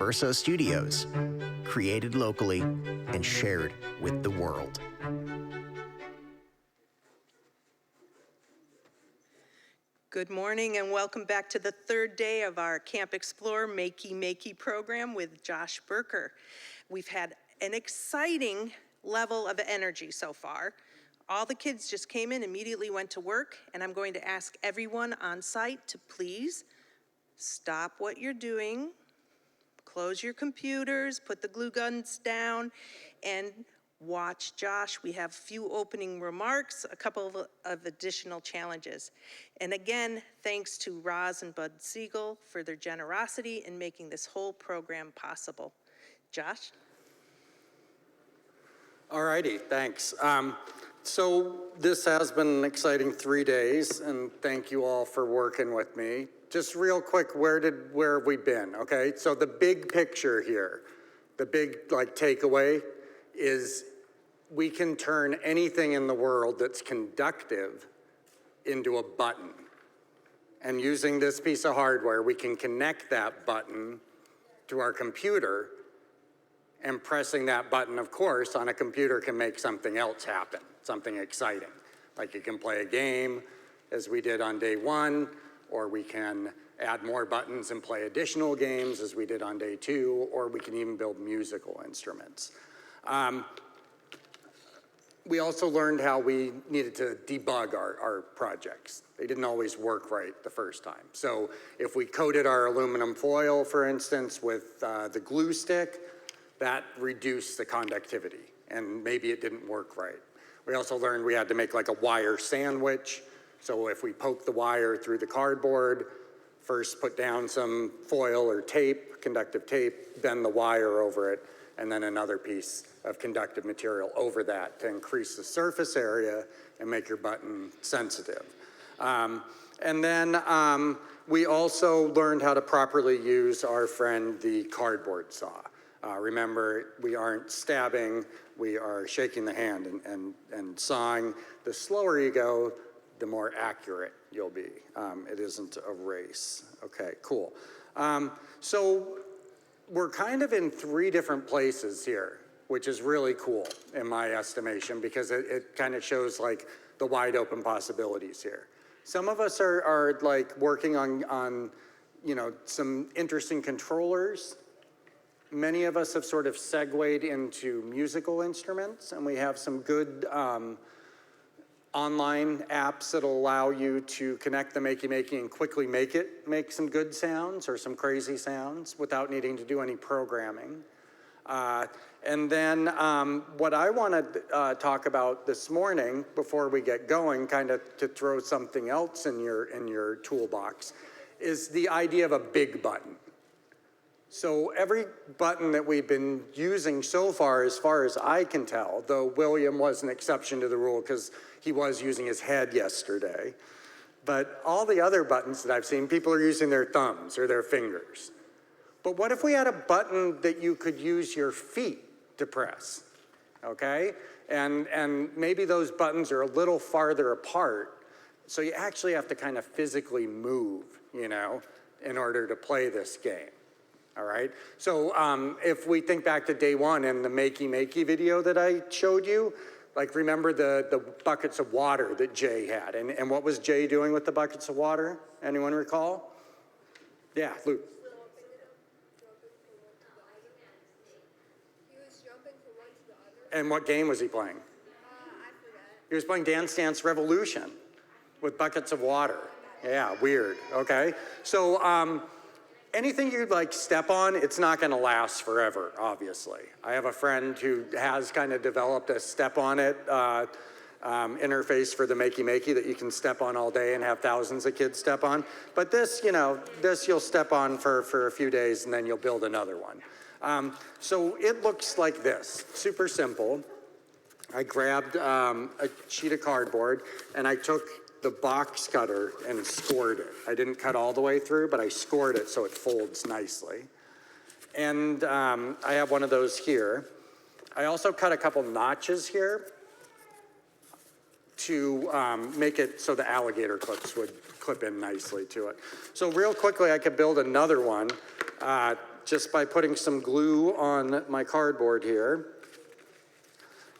Verso Studios, created locally and shared with the world. Good morning and welcome back to the third day of our Camp Explore Makey program with Josh Burker. We've had an exciting level of energy so far. All the kids just came in, immediately went to work, and I'm going to ask everyone on site to please stop what you're doing, close your computers, put the glue guns down, and watch Josh. We have a few opening remarks, a couple of additional challenges. And again, thanks to Roz and Bud Siegel for their generosity in making this whole program possible. Josh? All righty, thanks. So this has been an exciting 3 days, and thank you all for working with me. Just real quick, where have we been, okay? So the big picture here, the big takeaway is we can turn anything in the world that's conductive into a button. And using this piece of hardware, we can connect that button to our computer, and pressing that button, of course, on a computer can make something else happen, something exciting. Like you can play a game, as we did on day one, or we can add more buttons and play additional games, as we did on day two, or we can even build musical instruments. We also learned how we needed to debug our projects. They didn't always work right the first time. So if we coated our aluminum foil, for instance, with the glue stick, that reduced the conductivity, and maybe it didn't work right. We also learned we had to make like a wire sandwich. So if we poke the wire through the cardboard, first put down some foil or tape, conductive tape, bend the wire over it, and then another piece of conductive material over that to increase the surface area and make your button sensitive. And then we also learned how to properly use our friend, the cardboard saw. Remember, we aren't stabbing, we are shaking the hand and sawing. The slower you go, the more accurate you'll be. It isn't a race. Okay, cool. So we're kind of in 3 different places here, which is really cool in my estimation, because it kind of shows like the wide open possibilities here. Some of us are like working on some interesting controllers. Many of us have sort of segued into musical instruments, and we have some good online apps that'll allow you to connect the Makey and quickly make some good sounds or some crazy sounds without needing to do any programming. And then what I want to talk about this morning before we get going, kind of to throw something else in your toolbox, is the idea of a big button. So every button that we've been using so far as I can tell, though William was an exception to the rule because he was using his head yesterday, but all the other buttons that I've seen, people are using their thumbs or their fingers. But what if we had a button that you could use your feet to press, okay? And maybe those buttons are a little farther apart, so you actually have to kind of physically move, in order to play this game. All right, so if we think back to day one and the Makey video that I showed you, like remember the buckets of water that Jay had, and what was Jay doing with the buckets of water? Anyone recall? Yeah, Luke. He was jumping from one to the other. And what game was he playing? I forgot. He was playing Dance Dance Revolution with buckets of water. Yeah, weird, okay? So, anything you step on, it's not gonna last forever, obviously. I have a friend who has kind of developed a step on it interface for the Makey that you can step on all day and have thousands of kids step on. But this, this you'll step on for a few days and then you'll build another one. So it looks like this, super simple. I grabbed a sheet of cardboard and I took the box cutter and scored it. I didn't cut all the way through, but I scored it so it folds nicely. And I have one of those here. I also cut a couple notches here to make it so the alligator clips would clip in nicely to it. So real quickly, I could build another one just by putting some glue on my cardboard here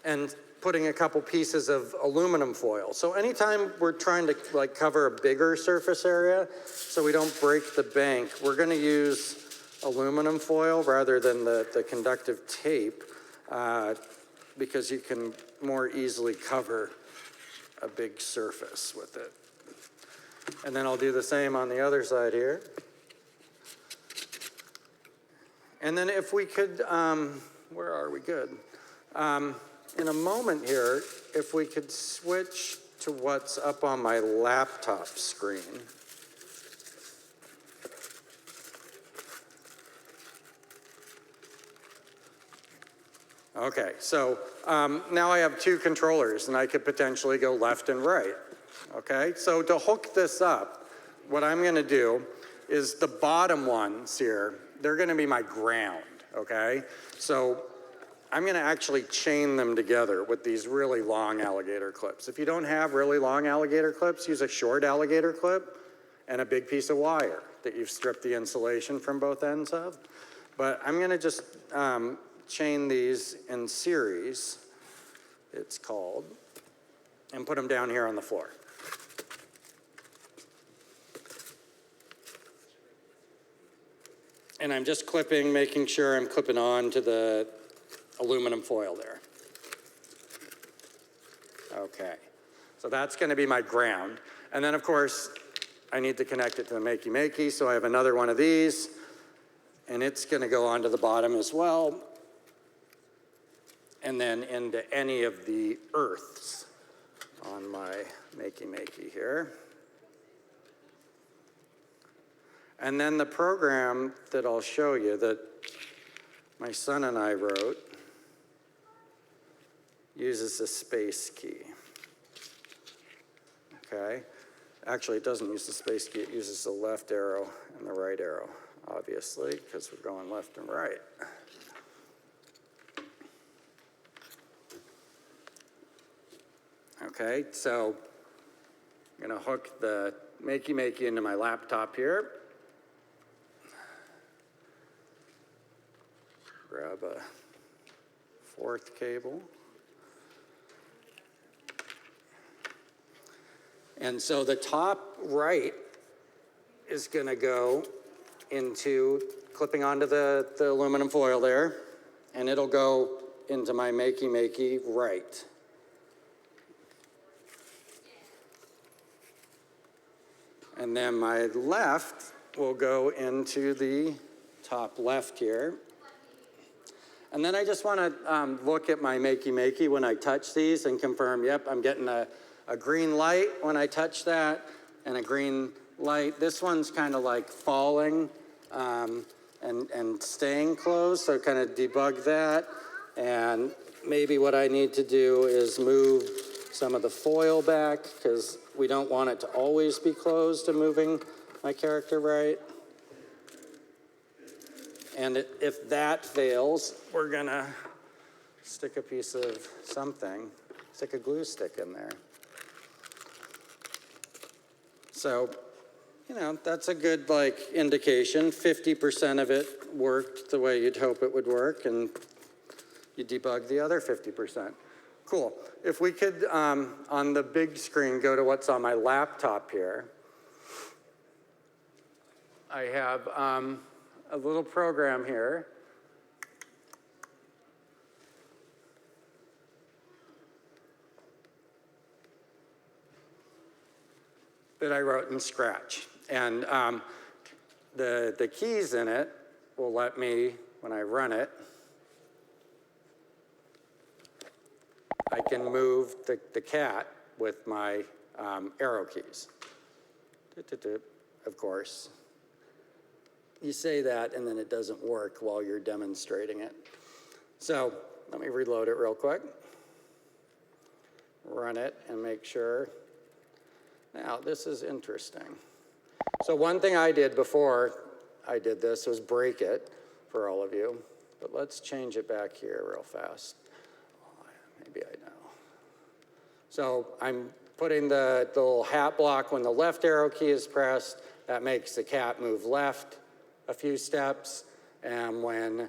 and putting a couple pieces of aluminum foil. So anytime we're trying to like cover a bigger surface area so we don't break the bank, we're gonna use aluminum foil rather than the conductive tape because you can more easily cover a big surface with it. And then I'll do the same on the other side here. And then if we could, where are we? Good. In a moment here, if we could switch to what's up on my laptop screen. Okay, so now I have two controllers and I could potentially go left and right. Okay, so to hook this up, what I'm gonna do is the bottom ones here, they're gonna be my ground, okay? So I'm gonna actually chain them together with these really long alligator clips. If you don't have really long alligator clips, use a short alligator clip and a big piece of wire that you've stripped the insulation from both ends of. But I'm gonna just chain these in series, it's called, and put them down here on the floor. And I'm just clipping, making sure I'm clipping on to the aluminum foil there. Okay, so that's gonna be my ground. And then of course, I need to connect it to the Makey, so I have another one of these, and it's gonna go onto the bottom as well, and then into any of the earths on my Makey here. And then the program that I'll show you that my son and I wrote uses the space key. Okay? Actually, it doesn't use the space key, it uses the left arrow and the right arrow, obviously, because we're going left and right. Okay, so I'm gonna hook the Makey into my laptop here. Grab a fourth cable. And so the top right is gonna go into clipping onto the aluminum foil there, and it'll go into my Makey right. And then my left will go into the top left here. And then I just want to look at my Makey when I touch these and confirm, yep, I'm getting a green light when I touch that and a green light. This one's kind of like falling and staying closed, so kind of debug that. And maybe what I need to do is move some of the foil back because we don't want it to always be closed and moving my character right. And if that fails, we're gonna stick a piece of something, stick a glue stick in there. So, you know, that's a good like indication. 50% of it worked the way you'd hope it would work, and you debug the other 50%. Cool. If we could, on the big screen, go to what's on my laptop here. I have a little program here. That I wrote in Scratch. And the keys in it will let me, when I run it, I can move the cat with my arrow keys. Of course. You say that and then it doesn't work while you're demonstrating it. So let me reload it real quick. Run it and make sure. Now this is interesting. So one thing I did before I did this was break it for all of you, but let's change it back here real fast. Maybe I know. So I'm putting the little hat block when the left arrow key is pressed. That makes the cat move left a few steps. And when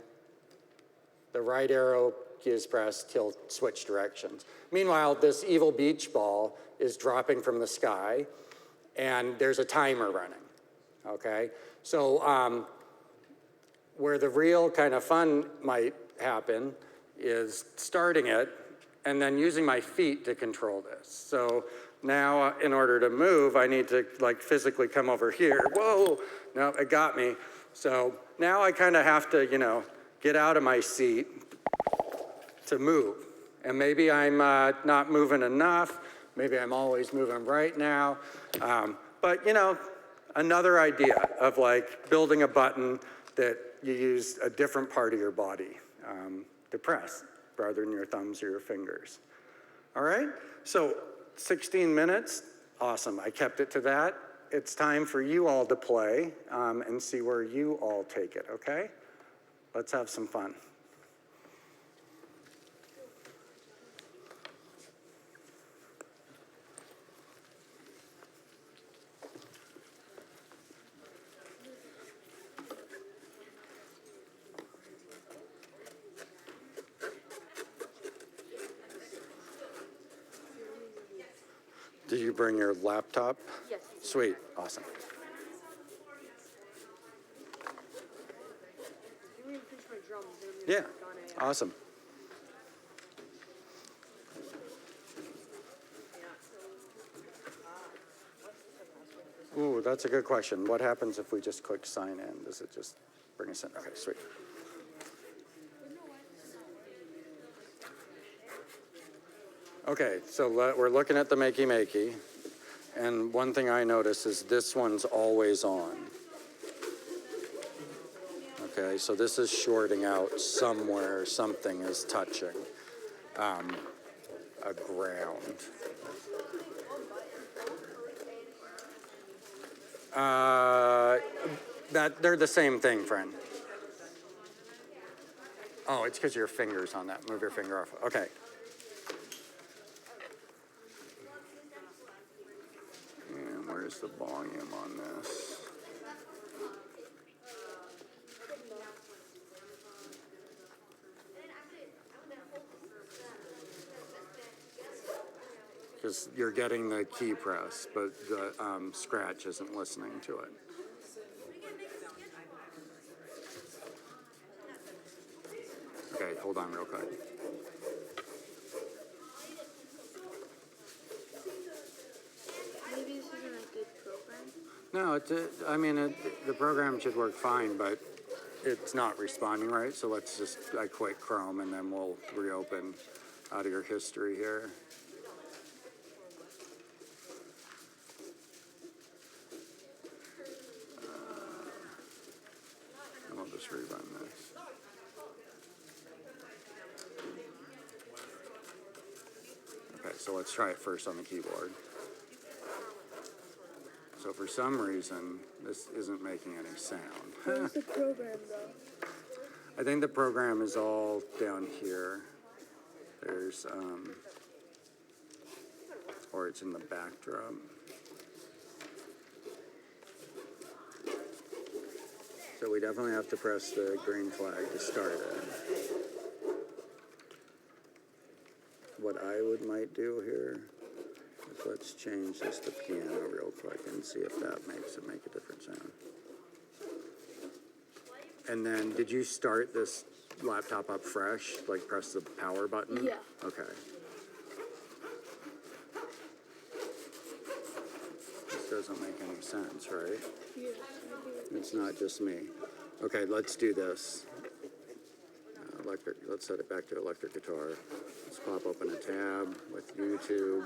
the right arrow key is pressed, he'll switch directions. Meanwhile, this evil beach ball is dropping from the sky, and there's a timer running, okay? So where the real kind of fun might happen is starting it and then using my feet to control this. So now in order to move, I need to like physically come over here. Whoa, no, it got me. So now I kind of have to, you know, get out of my seat to move. And maybe I'm not moving enough. Maybe I'm always moving right now. But you know, another idea of like building a button that you use a different part of your body to press rather than your thumbs or your fingers. All right, so 16 minutes, awesome, I kept it to that. It's time for you all to play and see where you all take it, okay? Let's have some fun. Did you bring your laptop? Yes. Sweet, awesome. You even finish my drums. Yeah, awesome. Ooh, that's a good question. What happens if we just click sign in? Does it just bring us in? Okay, sweet. Okay, so we're looking at the Makey, and one thing I notice is this one's always on. Okay, so this is shorting out somewhere, something is touching a ground. They're the same thing, friend. Oh, it's because your finger's on that. Move your finger off. Okay. And where's the volume on this? Because you're getting the key press, but the scratch isn't listening to it. Okay, hold on real quick. Maybe this isn't a good program. No, the program should work fine, but it's not responding right. So let's just, I quit Chrome and then we'll reopen out of your history here. And we'll just rerun this. Okay, so let's try it first on the keyboard. So for some reason, this isn't making any sound. Where's the program, though? I think the program is all down here. There's, or it's in the backdrop. So we definitely have to press the green flag to start it. What I might do here is let's change this to piano real quick and see if that makes it make a different sound. And then, did you start this laptop up fresh? Like press the power button? Yeah. Okay. This doesn't make any sense, right? Yeah. It's not just me. Okay, let's do this. Let's set it back to electric guitar. Let's pop open a tab with YouTube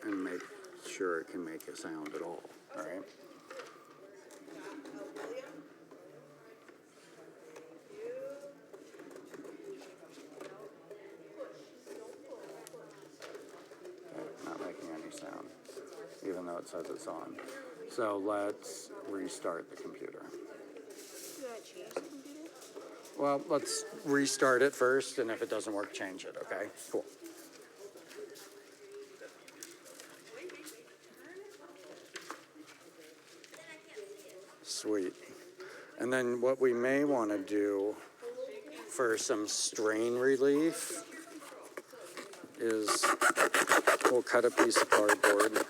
and make sure it can make a sound at all right? Not making any sound, even though it says it's on. So let's restart the computer. Did I change the computer? Well, let's restart it first, and if it doesn't work, change it, okay? Cool. Sweet. And then what we may want to do for some strain relief is we'll cut a piece of cardboard.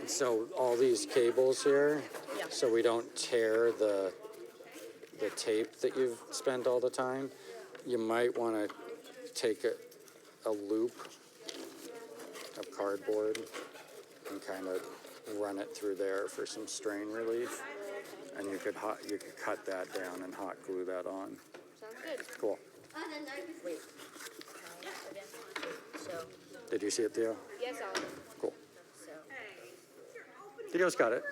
So all these cables here, so we don't tear the tape that you've spent all the time, you might want to take a loop of cardboard and kind of run it through there for some strain relief. And you could cut that down and hot glue that on. Sounds good. Cool. Wait. So. Did you see it, Theo? Yes, I'll. Cool. So. Theo's got it.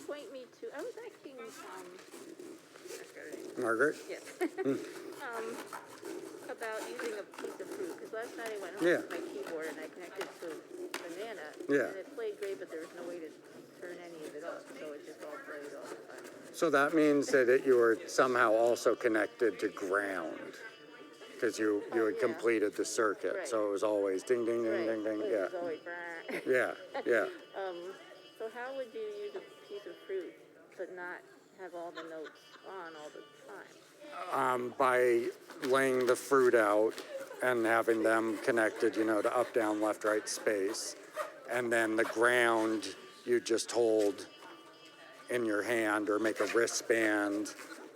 Point me to. I was asking. Margaret? Yes. About using a piece of fruit, because last night I went home Yeah. with my keyboard and I connected to banana. Yeah. And it played great, but there was no way to turn any of it up, so it just all played all the time. So that means that you were somehow also connected to ground, because you had yeah. completed the circuit. Right. So it was always ding, ding, ding, Right. ding, ding. So it Yeah. was always brr. Yeah. Yeah. So how would you use a piece of fruit but not have all the notes on all the time? By laying the fruit out and having them connected, to up, down, left, right space. And then the ground you just hold in your hand or make a wristband,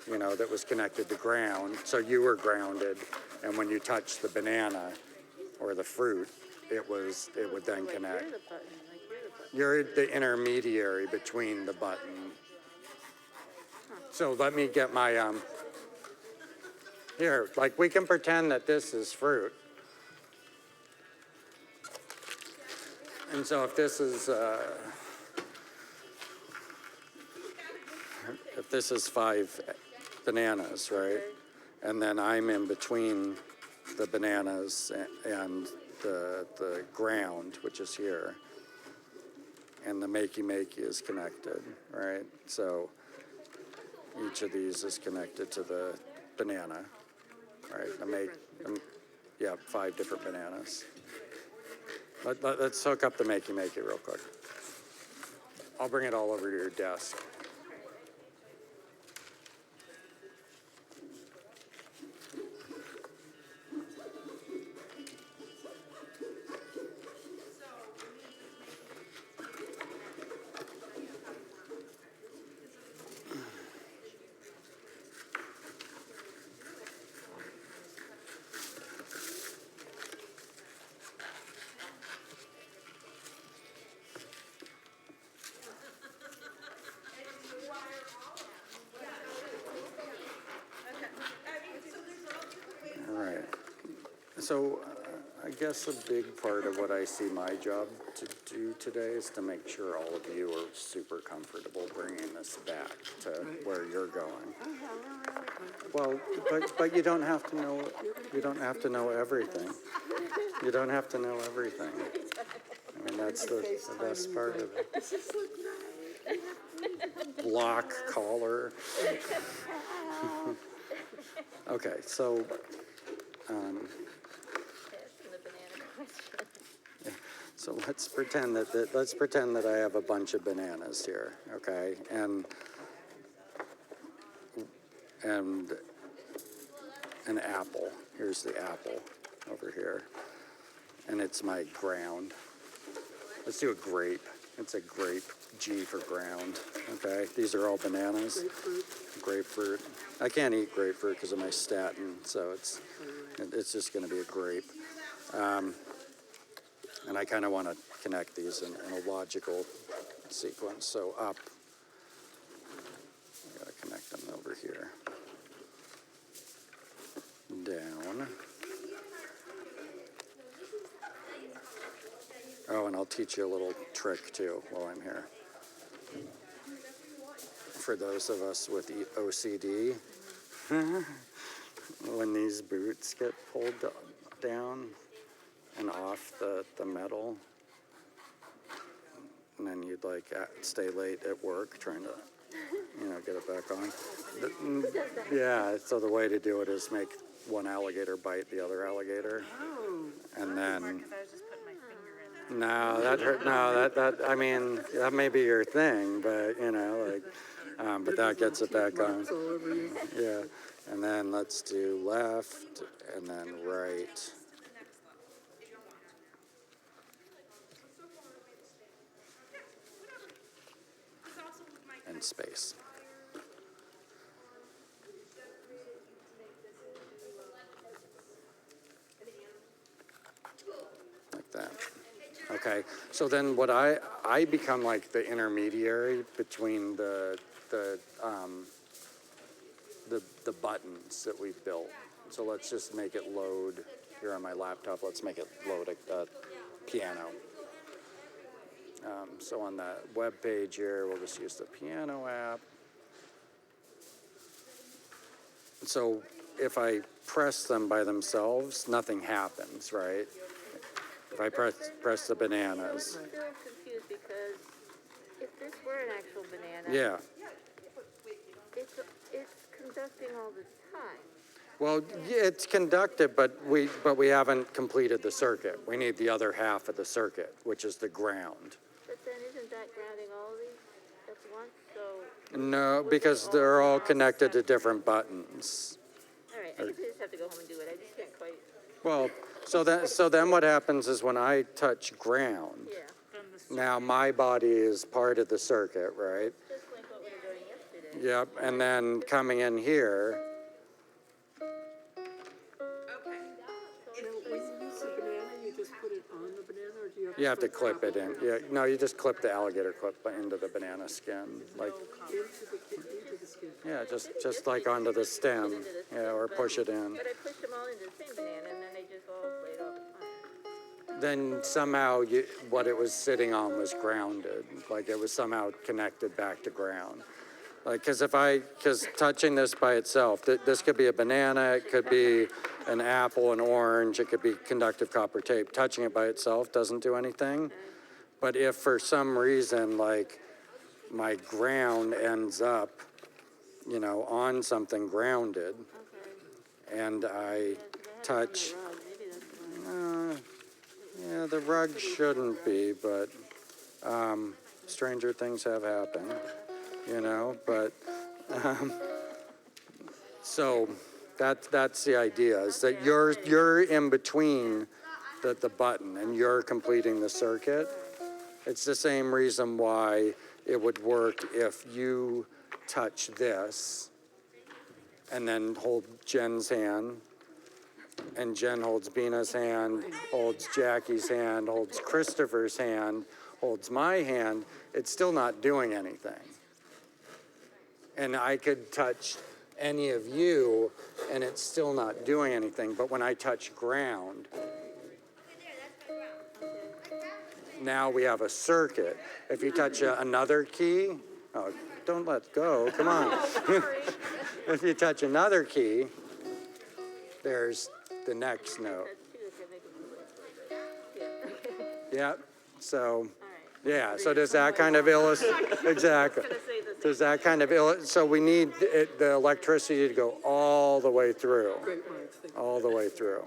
that was connected to ground. So you were grounded. And when you touched the banana or the fruit, it would then Like connect. You're the button. Like you're the button. You're the intermediary between the button. So let me get my, here, like we can pretend that this is fruit. And so if this is 5 bananas, right? And then I'm in between the bananas and the ground, which is here. And the Makey is connected, right? So each of these is connected to the banana, right? 5 different bananas. Let's hook up the Makey real quick. I'll bring it all over to your desk. All right. So I guess a big part of what I see my job to do today is to make sure all of you are super comfortable bringing this back to where you're going. Well, but you don't have to know. You don't have to know everything. You don't have to know everything. I mean, that's the best part of it. Block collar. Okay, so. So let's pretend that I have a bunch of bananas here, okay, and an apple. Here's the apple over here, and it's my ground. Let's do a grape. It's a grape. G for ground. Okay, these are all bananas. Grapefruit. I can't eat grapefruit because of my statin, so it's just going to be a grape. And I kind of want to connect these in a logical sequence. So up, I got to connect them over here. Down. Oh, and I'll teach you a little trick too while I'm here. For those of us with OCD, when these boots get pulled down and off the metal, and then you'd like stay late at work trying to, get it back on. Yeah, so the way to do it is make one alligator bite the other alligator. Oh. And then, Because I was just putting my finger in. no, that hurt, no, I mean, that may be your thing, but, but that gets it back on. All over you. Yeah, and then let's do left, and then right. And space. Like that. Okay, so then what I become like the intermediary between the buttons that we've built. So let's just make it load here on my laptop. Let's make it load a piano. So on that web page here, we'll just use the piano app. So if I press them by themselves, nothing happens, right? If I press the bananas. I'm still confused because if this were an actual banana, Yeah. it's conducting all the time. Well, yeah, it's conducted, but we haven't completed the circuit. We need the other half of the circuit, which is the ground. But then isn't that grounding all of these at once? So, No, because they're all connected to different buttons. all right, I guess I just have to go home and do it. I just can't quite, Well, so then what happens is when I touch ground, yeah. now my body is part of the circuit, right? Just like what we were doing yesterday. Yep, and then coming in here, Now, when you use the banana, you just put it on the banana, or do you have to clip strap it in. Yeah, no, you just clip the alligator clip into the banana skin, like, into the skin? yeah, just like onto the stem, yeah, or push it in. But I pushed them all into the same banana and then they just all played all the time. Then somehow what it was sitting on was grounded, like it was somehow connected back to ground. Like, because touching this by itself, this could be a banana, it could be an apple, an orange, it could be conductive copper tape. Touching it by itself doesn't do anything. But if for some reason, like, my ground ends up, on something grounded, and I touch, Maybe that's why. yeah, the rug shouldn't be, but stranger things have happened. But so that's the idea, is that you're in between the button and you're completing the circuit. It's the same reason why it would work if you touch this and then hold Jen's hand, and Jen holds Bina's hand, holds Jackie's hand, holds Christopher's hand, holds my hand. It's still not doing anything. And I could touch any of you, and it's still not doing anything. But when I touch ground, now we have a circuit. If you touch another key, oh, don't let go, come on. If you touch another key, there's the next note. Yep, so, yeah, so does that kind of illustrate, exactly. Does that kind of, so we need the electricity to go all the way through, Great minds think. all the way through.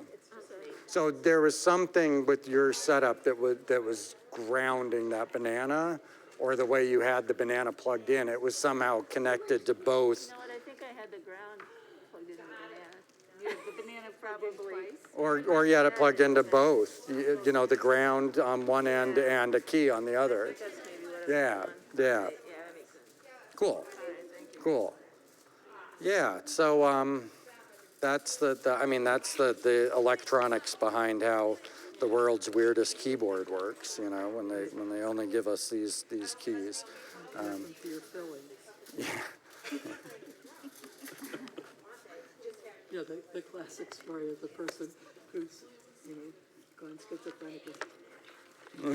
So there was something with your setup that was grounding that banana, or the way you had the banana plugged in, it was somehow connected to both. You know what, I think I had the ground plugged into the banana. The banana probably. Or you had it plugged into both, the ground on one end and a key on the other. That's maybe what Yeah, yeah, Yeah, that makes sense. cool, All right, thank you. cool. Yeah, so that's the electronics behind how the world's weirdest keyboard works, when they only give us these keys. Listen to your fillings. Yeah, the classic story of the person who's, gone schizophrenic. Hey,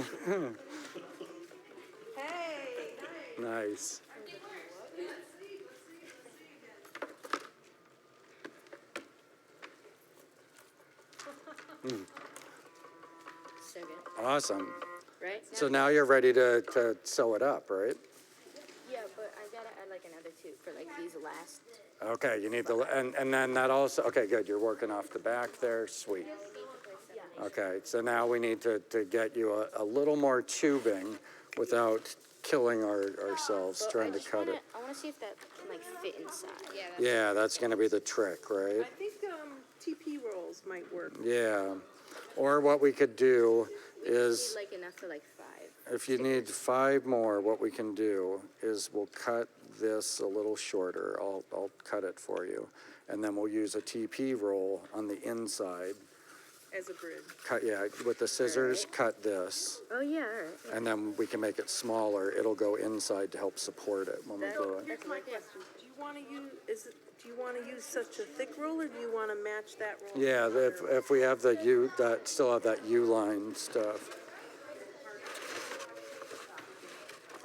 Nice. So good, Awesome. right? So now you're ready to sew it up, right? Yeah, but I gotta add like another two for like these last. Okay, you need the, and then that also, okay, good, you're working off the back there, sweet. Okay, so now we need to get you a little more tubing without killing ourselves trying to cut it. I wanna see if that can like fit inside. Yeah. Yeah, that's gonna be the trick, right? I think TP rolls might work. Yeah, or what we could do is, Like enough for like 5. if you need 5 more, what we can do is we'll cut this a little shorter. I'll cut it for you. And then we'll use a TP roll on the inside. As a bridge. Cut, yeah, with the scissors, cut this. Oh, yeah, all right. And then we can make it smaller. It'll go inside to help support it when we do it. Here's my question. Do you want to use such a thick roll, or do you want to match that roll? Yeah, if we have the U, still have that U-line stuff.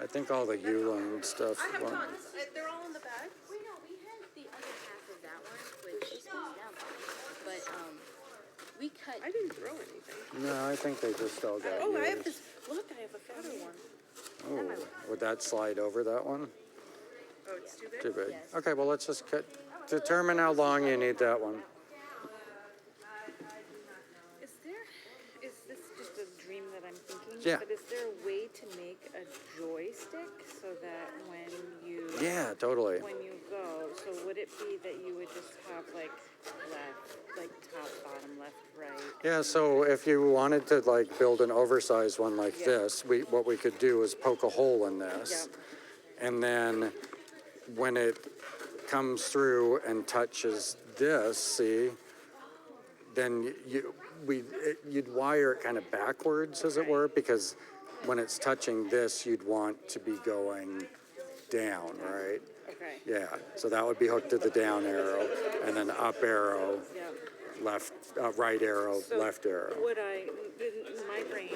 I think all the U-line stuff. I have tons. They're all in the bag. Wait, no, we had the other half of that one, which is down fine. But, we cut. I didn't throw anything. No, I think they just all got Oh, I have used. this, look, I have a fatter one. Oh, would that slide over that one? Oh, it's too big? Too big. Okay, well, let's just determine how long you need that one. Is this just a dream that I'm thinking? Yeah. But is there a way to make a joystick so that when you Yeah, totally. when you go, so would it be that you would just have like left, like top, bottom, left, right? Yeah, so if you wanted to like build an oversized one like Yeah. this, what we could do is poke a hole in this. And then when it comes through and touches this, see, then you'd wire it kind of backwards, as it were, because when it's touching this, you'd want to be going down, right? Okay. Yeah, so that would be hooked to the down arrow, and then up arrow, Yeah. left, right arrow, So left arrow. would in my brain,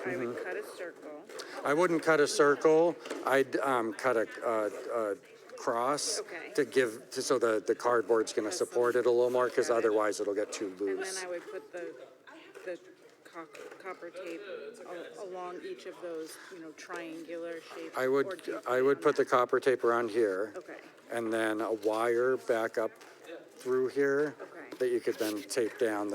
I Mm-hmm. would cut a circle. I wouldn't cut a circle. I'd cut a cross Okay. to give, so the cardboard's going to support it a little more, because otherwise it'll get too And then loose. I would put the copper tape along each of those, triangular shapes. I or would do you I would plan put the on copper tape around here, that? Okay, and then a wire back up through here Okay. that you could then tape down,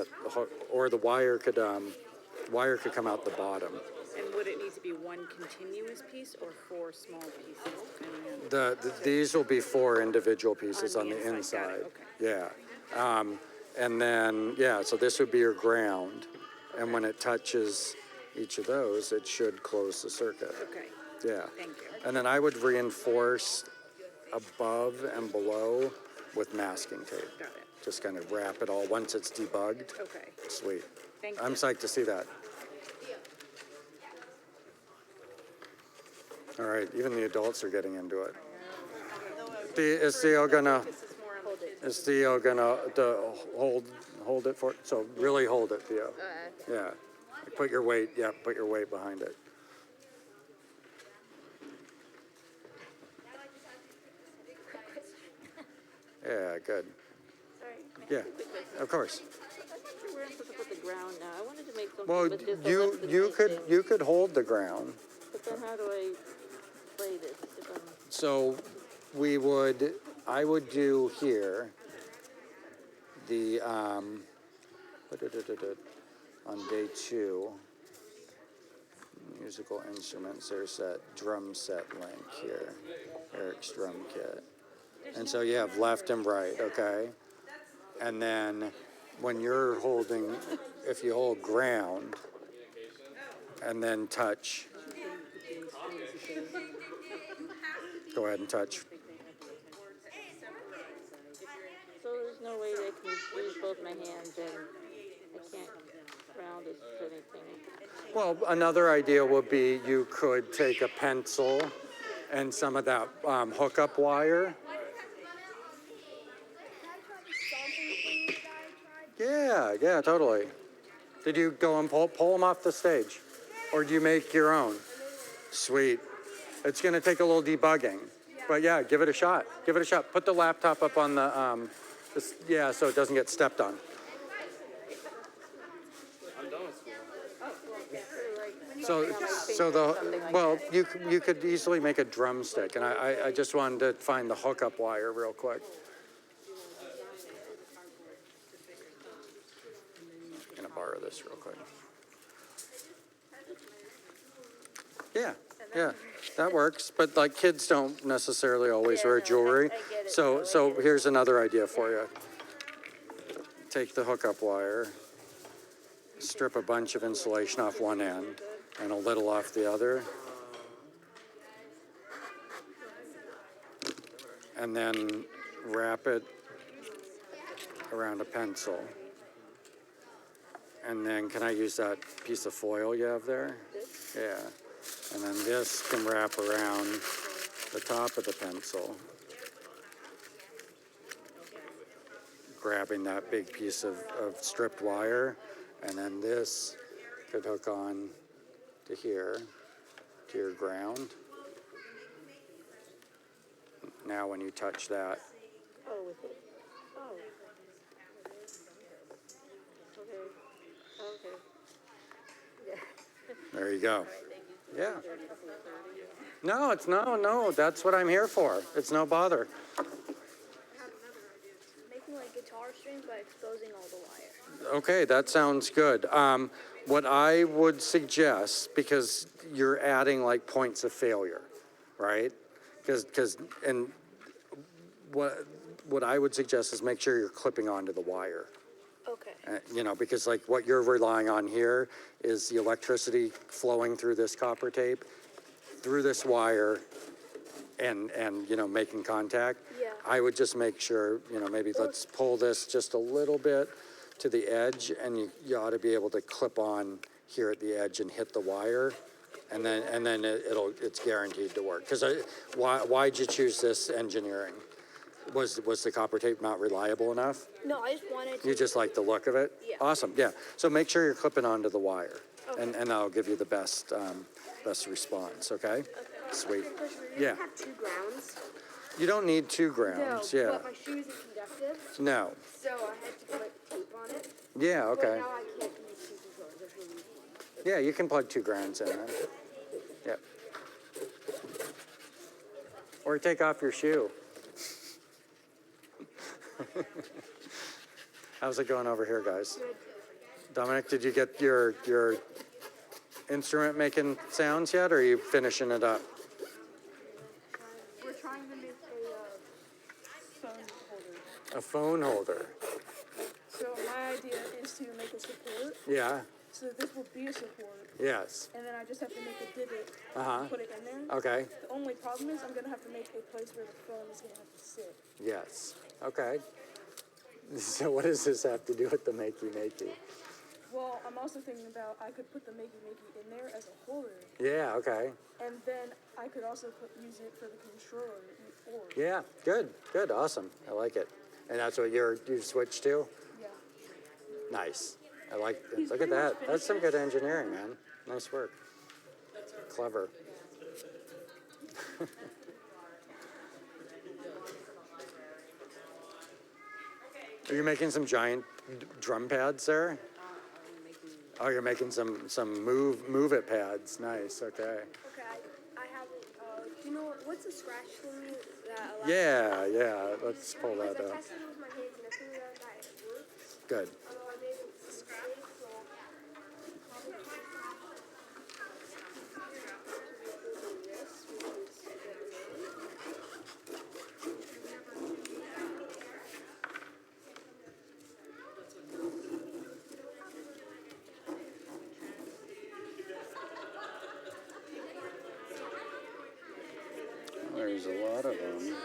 or the wire could come out the bottom. and would it need to be one continuous piece or 4 small pieces? I mean, These will be 4 individual pieces On on the the inside, got it, inside. Yeah. And then, yeah, so this would be your ground. And when it touches each of those, it should close the circuit. Okay, Yeah. thank you. And then I would reinforce above and below with masking tape. Got it. Just kind of wrap it all once it's debugged. Okay, Sweet. thank I'm you. psyched to see that. All right, even the adults are getting into it. Is Theo gonna hold it for, so really hold it, Theo. Yeah, put your weight behind it. Yeah, good. Sorry. Yeah, of course. Where I'm supposed to put the ground now? I wanted to make something Well, with this. you could hold the ground. But then how do I play this if I'm... So I would do here, the, on day 2, musical instruments, there's that drum set link here, Eric's drum kit. And so you have left and right, okay? And then when you're holding, if you hold ground and then touch, go ahead and touch. So there's no way that I can use both my hands and I can't round this to anything. Well, another idea would be you could take a pencil and some of that hookup wire. Yeah, totally. Did you go and pull them off the stage? Or do you make your own? Sweet. It's gonna take a little debugging, but yeah, give it a shot. Give it a shot. Put the laptop up on the, yeah, so it doesn't get stepped on. Well, you could easily make a drumstick, and I just wanted to find the hookup wire real quick. I'm gonna borrow this real quick. Yeah, that works, but like kids don't necessarily always wear jewelry. I get it, So here's another idea for you. Take the hookup wire, strip a bunch of insulation off one end and a little off the other. And then wrap it around a pencil. And then can I use that piece of foil you have there? Yeah. And then this can wrap around the top of the pencil, grabbing that big piece of stripped wire, and then this could hook on to here, to your ground. Now when you touch that, Oh, with it. Oh. Okay. there you go. Yeah. No, no, that's what I'm here for. It's no bother. Making like guitar strings by exposing all the wire. Okay, that sounds good. What I would suggest, because you're adding like points of failure, right? And what I would suggest is make sure you're clipping onto the wire. Okay. Because like what you're relying on here is the electricity flowing through this copper tape, through this wire, and making contact. Yeah. I would just make sure, maybe let's pull this just a little bit to the edge, and you ought to be able to clip on here at the edge and hit the wire, and then it's guaranteed to work. Because why'd you choose this engineering? Was the copper tape not reliable enough? No, I just wanted to. You just like the look of it? Yeah. Awesome, yeah. So make sure you're clipping onto the wire, and that'll give you the best response, okay? Sweet. Yeah. have 2 grounds. You don't need 2 grounds, yeah. But my shoe isn't conductive, No, so I had to put tape on it. yeah, okay. But now I can't use 2 controllers. There's no need for 1. Yeah, you can plug 2 grounds in then. Yep. Or take off your shoe. How's it going over here, guys? Dominic, did you get your instrument making sounds yet, or are you finishing it up? We're trying to make A phone holder. So my idea is to make a support. Yeah, So this will be a support, yes. and then I just have to make a divot, Uh-huh. put it in there. Okay, The only problem is I'm gonna have to make a place where the phone is gonna have to sit. yes. Okay. So what does this have to do with the Makey? Well, I'm also thinking about I could put the Makey in there as a holder, Yeah, okay. and then I could also use it for the controller. Or Yeah, good, awesome. I like it. And that's what you switched to? yeah. Nice. I like it. Look at that. That's some good engineering, man. Nice work. Clever. Are you making some giant drum pads there? Oh, you're making some move it pads. Nice. Okay. Okay, I have. Do you know what's a scratch thing that allows? Yeah. Let's pull that I up. tested it with my hands and I figured out that it works. Good. Although I made a mistake, so. There's a lot of them.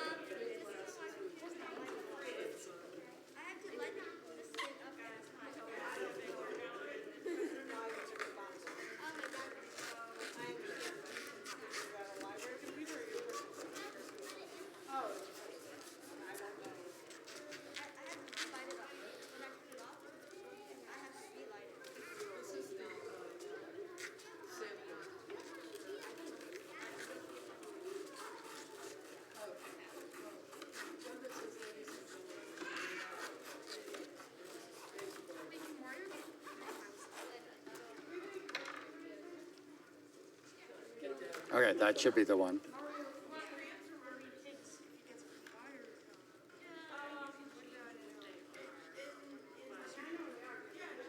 Okay, that should be the one.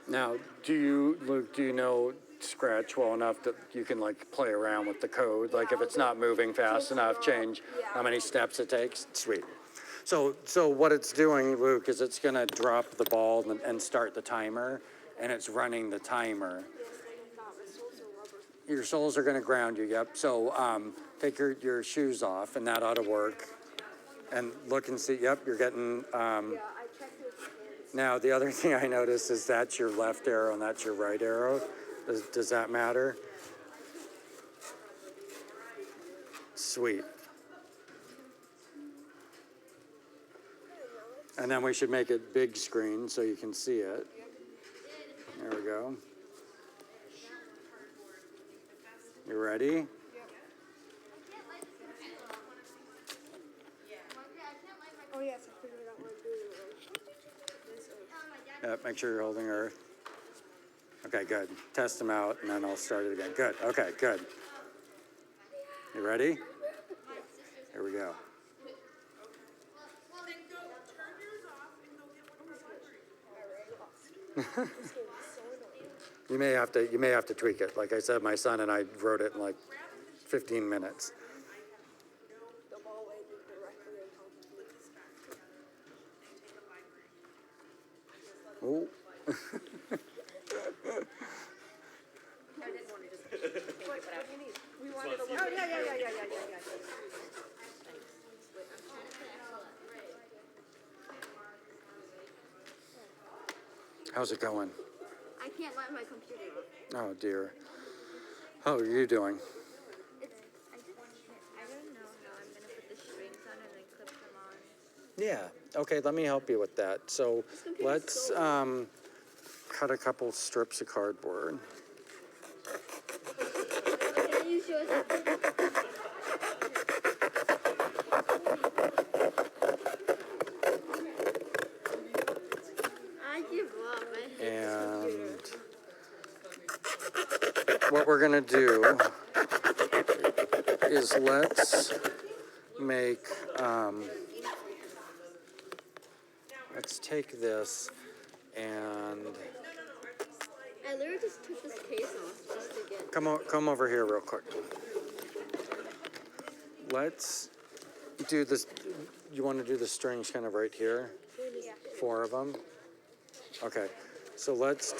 Now, Luke, do you know Scratch well enough that you can like play around with the code? Like if it's not moving fast enough, change how many steps it takes? Sweet. So what it's doing, Luke, is it's gonna drop the ball and start the timer, and it's running the timer. Your soles are gonna ground you, yep. So take your shoes off, and that ought to work. And look and see, yep, you're getting, I checked with hands. now the other thing I noticed is that's your left arrow and that's your right arrow. Does that matter? Sweet. And then we should make it big screen so you can see it. There we go. You ready? Oh yes, I figured out what I'm doing. Make sure you're holding her. Okay, good. Test them out and then I'll start it again. Good, okay, good. You ready? Here we go. You may have to tweak it. Like I said, my son and I wrote it in like 15 minutes. The ball landed directly on top of me. Ooh. Oh, yeah. How's it going? I can't let my computer off. Oh dear. How are you doing? I don't know how I'm gonna put the strings on and then clip them on. Yeah. Okay, let me help you with that. So let's cut a couple strips of cardboard. Can you show us? I give up. I hate And what we're gonna do is let's take this and I literally just took this case off just to get. come over here real quick. Let's do this. You want to do the strings kind of right here? 4 of them. Okay. So let's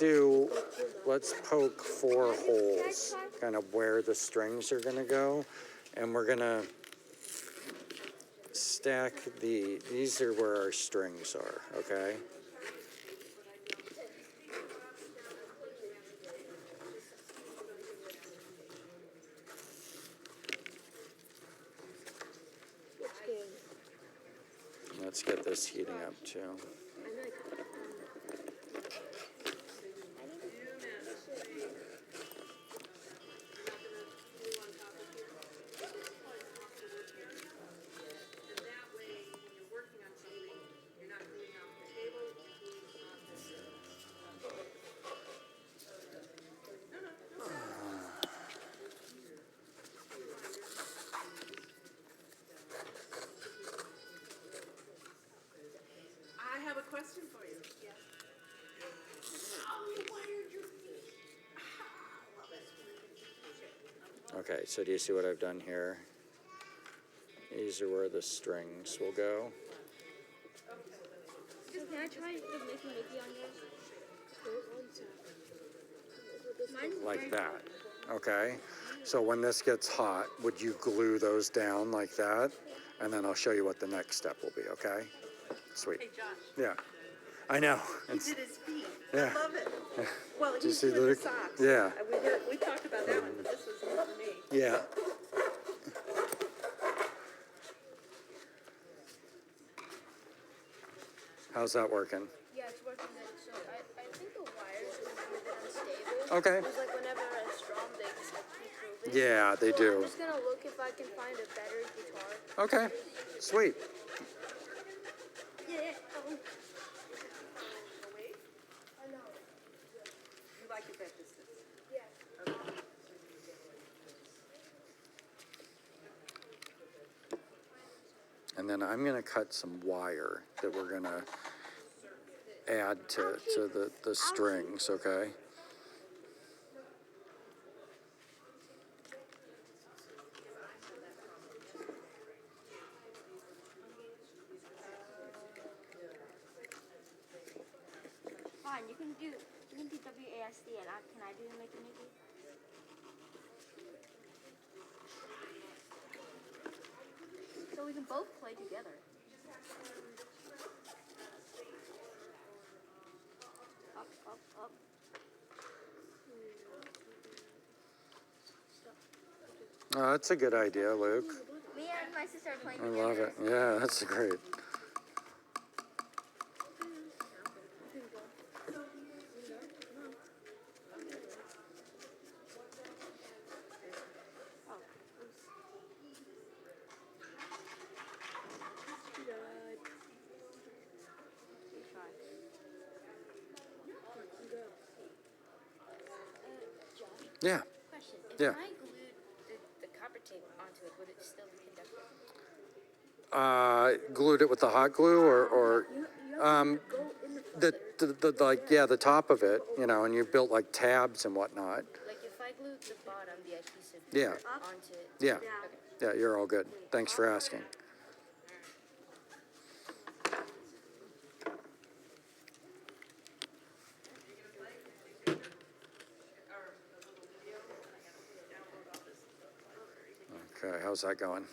poke 4 holes, kind of where the strings are gonna go, and we're gonna stack these are where our strings are, okay? Let's get this heating up too. I have a question for you. Yes. How you wired your feet? Okay, so do you see what I've done here? These are where the strings will go. So can I try the Mickey on yours? Like that, okay? So when this gets hot, would you glue those down like that? And then I'll show you what the next step will be, okay? Sweet. Hey, Josh, Yeah, I know. he did his feet. Yeah. I love it. Well, Did you he's see doing the Luke? socks. Yeah. We talked about that one, but this was new for me. Yeah. How's that working? Yeah, it's working good. So I think the wires are a bit unstable. Okay. Because like whenever I strum, they just like keep moving. Yeah, they So do. I'm just gonna look if I can find a better guitar. Okay, sweet. Yeah. You like it that distance? Yeah. And then I'm gonna cut some wire that we're gonna add to the strings, okay? Fine, you can do WASD and can I do Makey Makey? So we can both play together. Up, up, up. Oh, that's a good idea, Luke. Me and my sister are playing I together. love it. Yeah, that's great. Yeah. Question. If Yeah. I glued the copper tape onto it, would it still be conductive? Glued it with the hot glue or the like, yeah, the top of it, you know, and you built like tabs and whatnot. Like if I glued the bottom, the adhesive Yeah. onto it. Yeah. Yeah, you're all good. Thanks for asking. Okay, how's that going?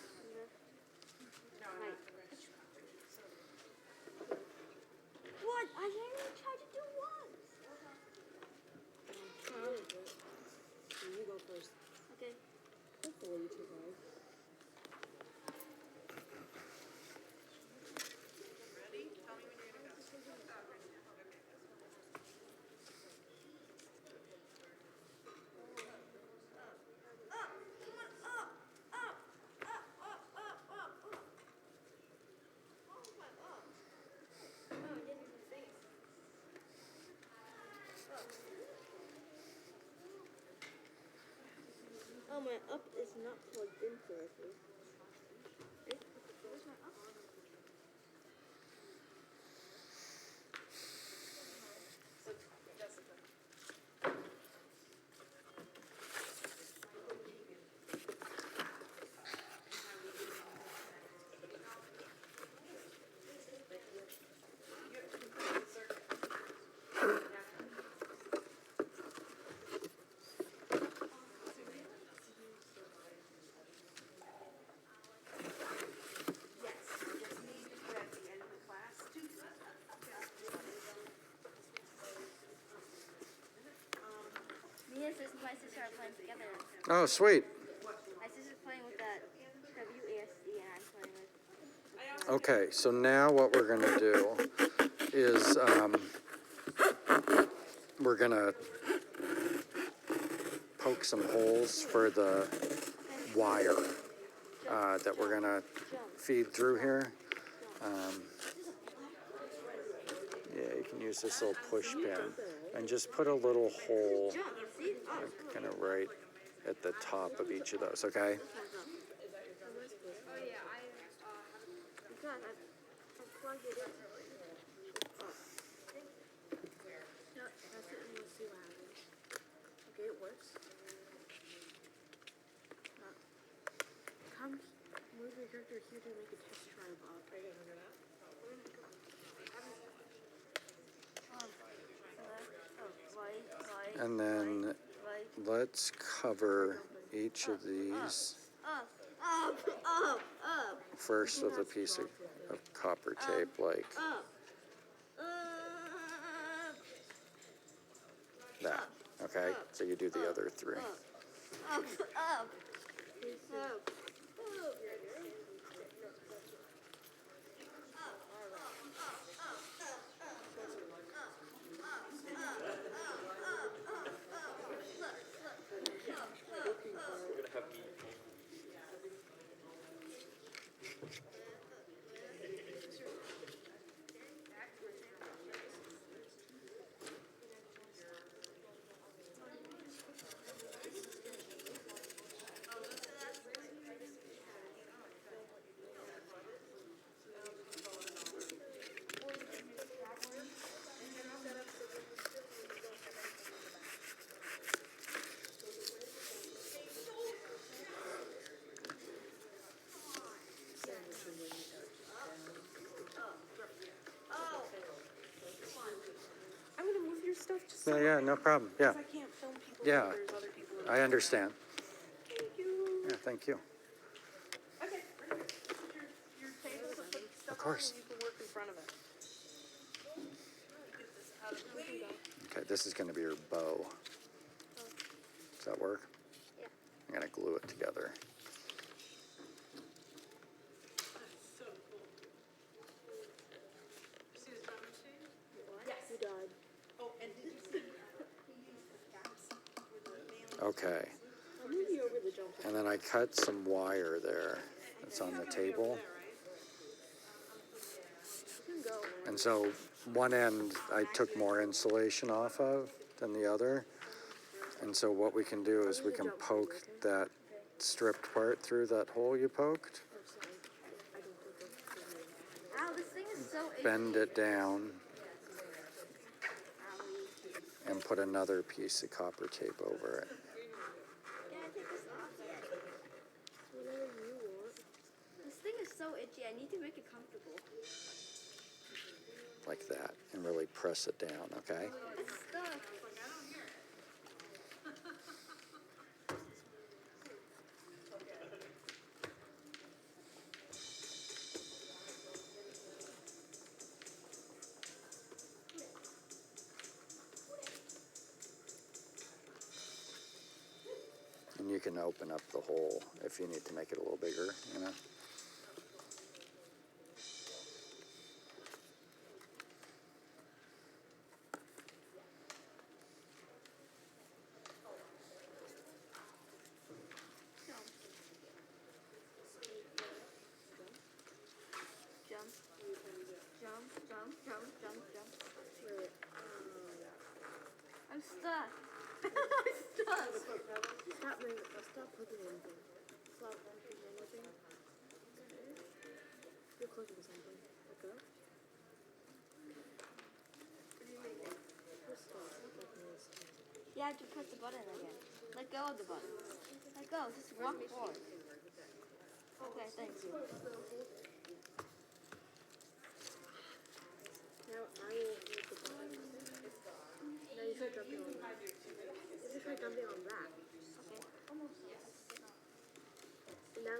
What? I didn't even try to do once. You go first. Okay. Hopefully you survive. Oh, my up is not plugged in correctly. Me and my sister are playing together. Oh, sweet. My sister's playing with that WASD and I'm playing with... Okay, so now what we're gonna do is we're gonna poke some holes for the wire that we're gonna feed through here. Yeah, you can use this little push pin and just put a little hole kind of right at the top of each of those, okay? Because I plugged it in. No, that's it and we'll see what happens. Okay, it works. Come move your character here to make a test try of And then let's cover each of these first with a piece of copper tape, like that. Okay, so you do the other three. yeah, no problem, yeah, I can't film people Yeah. when there's other people. in I understand. Thank you. Yeah, thank you. Okay, right here. This is your table to put stuff on, course. and you can work in front of it. Get this out of the way. Okay, this is gonna be your bow. Does that work? Yeah. I'm gonna glue it together. So cool. You see the drum machine? Yes. You died. Oh, and did you see, he used the caps for the nailing? Okay, I'll move you over the jump. and then I cut some wire there. It's on the table. You can go. And so one end I took more insulation off of than the other. And so what we can do is we can poke that stripped part through that hole you poked, Ow, this thing is so itchy. bend it down, and put another piece of copper tape over it. Can I take this off yet? Whatever you want. This thing is so itchy. I need to make it comfortable. Like that, and really press it down, okay? It's stuck. And you can open up the hole if you need to make it a little bigger, you know? Jump. Jump, jump, jump, jump, jump. Wait, I'm stuck. I'm stuck. stop clicking anything. Stop clicking anything. You're clicking something. Let go. Just stop. Stop clicking this. You have to press the button again. Let go of the button. Let go. Just walk forward. Okay, thank you. Now I will hold the button. Now you try jumping on that. You try jumping on that. Okay. And now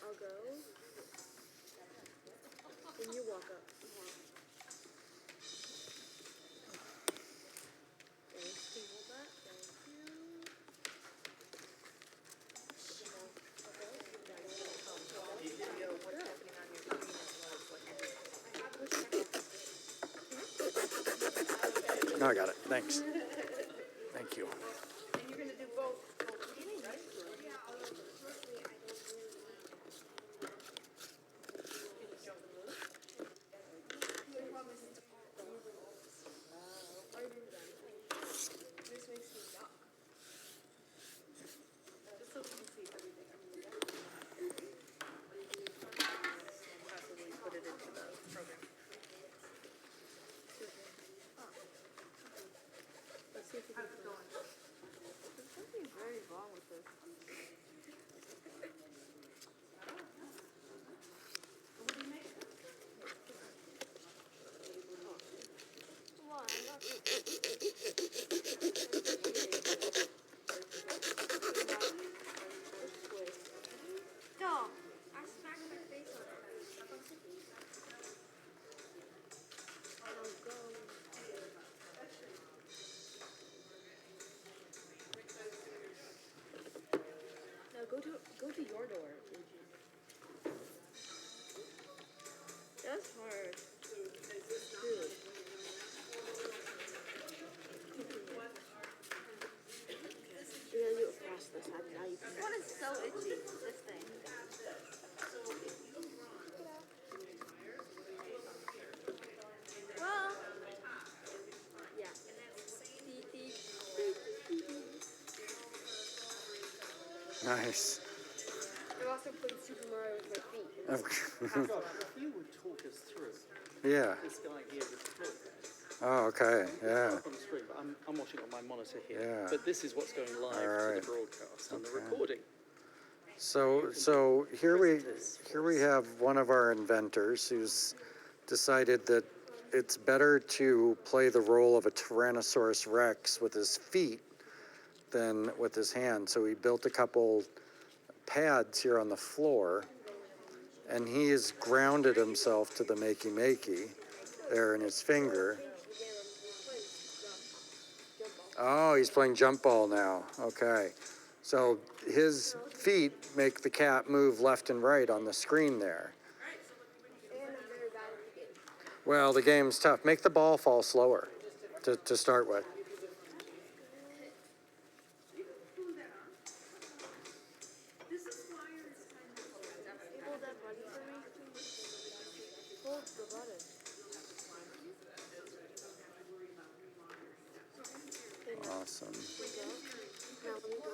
I'll go. And you walk up. Thanks. Can you hold that? Thank you. No, I got it, thanks. Thank you. And you're gonna do both pieces, right? Just so we can see everything. Possibly put it into the program. Let's see if we can find it. There's something very wrong with this. Why? I'm not. Stop! I smacked my face on it. I'll go. Now go to your door, Luigi. That's hard. Good. You gotta do it fast this time. Now you can. This one is so itchy. This thing. Well, Yeah. Nice. I'm also playing Super Mario with my feet. If you would talk us through Yeah, this guy here with the floor. oh, okay, yeah. Up on the screen, but I'm watching on my monitor here. Yeah. But this is what's going live to Alright. the broadcast and the Okay. recording. So here we have one of our inventors who's decided that it's better to play the role of a Tyrannosaurus Rex with his feet than with his hand. So he built a couple pads here on the floor, and he has grounded himself to the Makey there in his finger. Oh, he's playing jump ball now. Okay. So his feet make the cat move left and right on the screen there. And I'm very bad at the game. Well, the game's tough. Make the ball fall slower to start with. Hold that button for me. Hold the button. Awesome. Now let me go.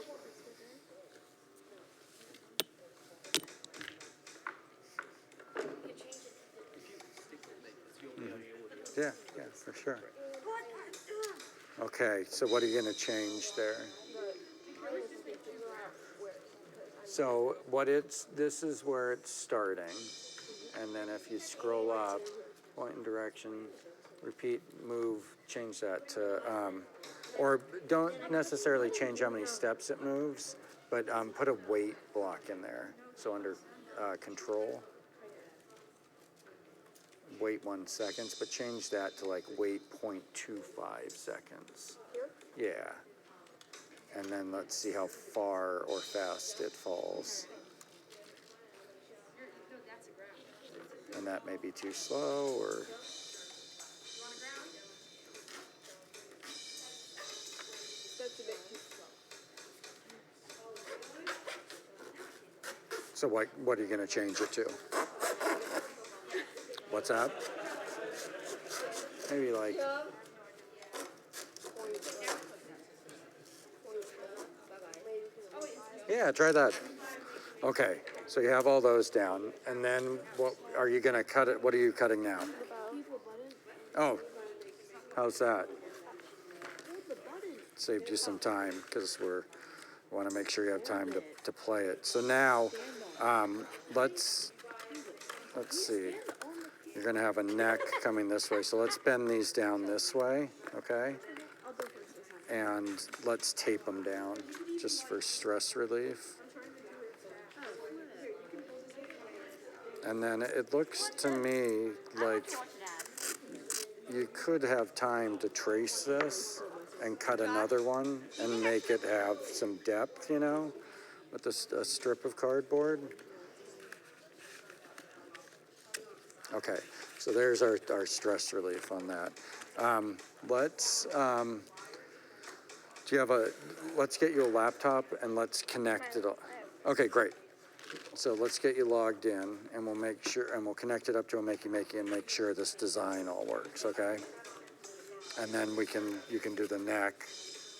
Yeah, for sure. Okay, so what are you going to change there? So this is where it's starting, and then if you scroll up, point and direction, repeat, move, change that to, or don't necessarily change how many steps it moves, but put a wait block in there. So under control, wait 1 second, but change that to like wait 0.25 seconds. Yeah. And then let's see how far or fast it falls. And that may be too slow, or... That's a bit too slow. So what are you gonna change it to? What's that? Maybe like, yeah, try that. Okay, so you have all those down, and then what are you gonna cut it? What are you cutting now? Oh, how's that? Saved you some time because we want to make sure you have time to play it. So now, let's see. You're gonna have a neck coming this way, so let's bend these down this way, okay? And let's tape them down just for stress relief. And then it looks to me like you could have time to trace this and cut another one and make it have some depth, you know, with a strip of cardboard. Okay, so there's our stress relief on that. Let's get you a laptop and let's connect it all. Okay, great. So let's get you logged in, and we'll make sure, and we'll connect it up to a Makey and make sure this design all works, okay? And then you can do the neck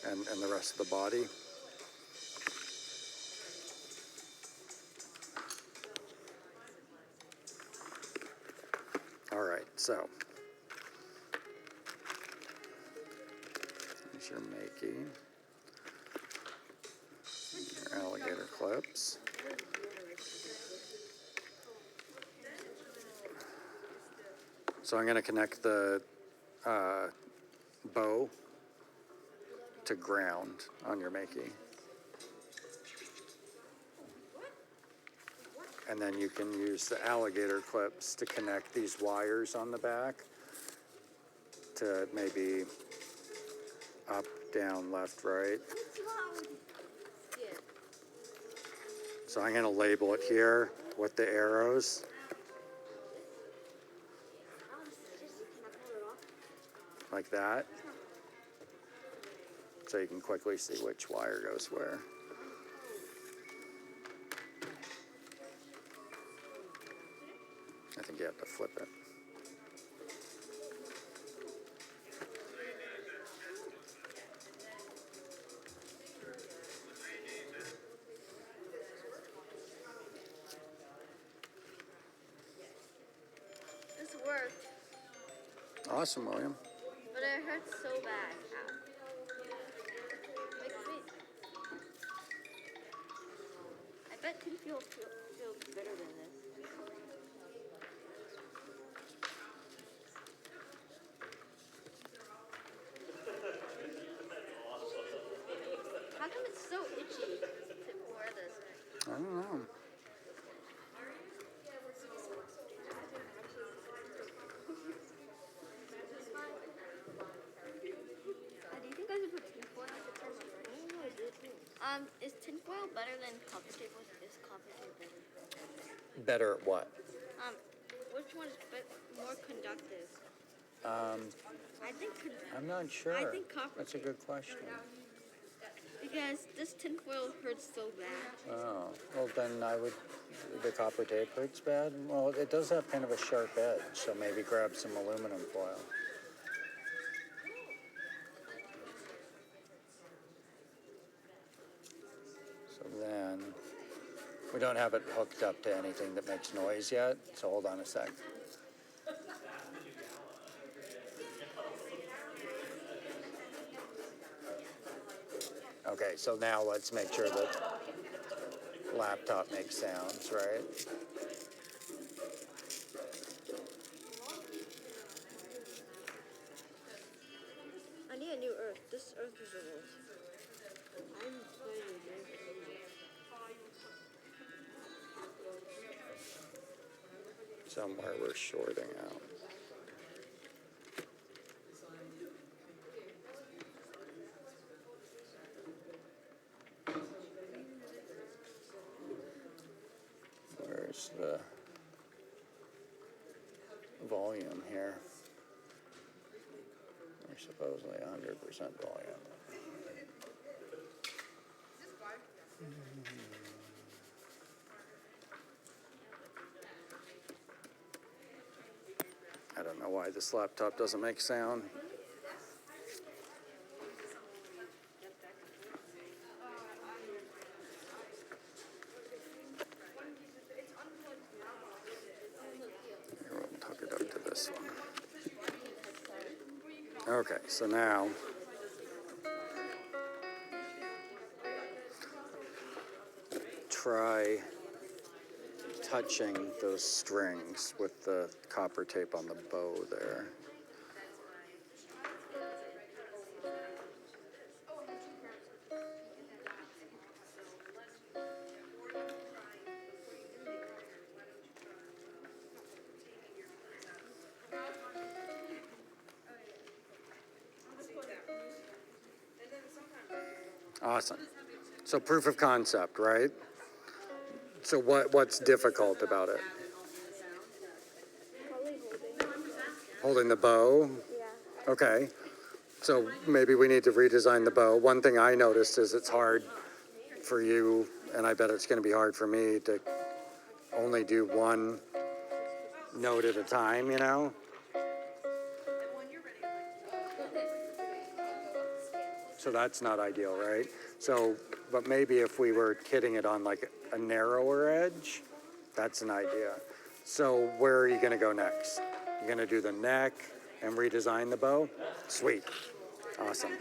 and the rest of the body. All right, so here's your Makey, your alligator clips. So I'm going to connect the bow to ground on your Makey. And then you can use the alligator clips to connect these wires on the back to maybe up, down, left, right. So I'm going to label it here with the arrows. Like that. So you can quickly see which wire goes where. I think you have to flip it. This worked, Awesome, William. but it hurts so bad. Ow. Makes me. I bet you feels better than this. Is tinfoil better than copper tape? Is copper tape better? Better at what? Which one is more conductive? I think. I'm not sure. I think copper That's a good question. Because this tinfoil hurts so bad. Oh, well then the copper tape hurts bad? Well, it does have kind of a sharp edge, so maybe grab some aluminum foil. So then, we don't have it hooked up to anything that makes noise yet, so hold on a sec. Okay, so now let's make sure that laptop makes sounds, right? I need a new earth. This earth is old. I'm playing with Makeys. Somewhere we're shorting out. Where's the volume here? We're supposedly 100% volume. I don't know why this laptop doesn't make sound. Here, we'll hook it up to this one. Okay, so now try touching those strings with the copper tape on the bow there. Awesome. So proof of concept, right? So what's difficult about it? Probably Holding the bow? Yeah. Okay. So maybe we need to redesign the bow. One thing I noticed is it's hard for you, and I bet it's going to be hard for me to only do one note at a time, you know? So that's not ideal, right? So, but maybe if we were kitting it on like a narrower edge, that's an idea. So where are you gonna go next? You're gonna do the neck and redesign the bow? Sweet, awesome.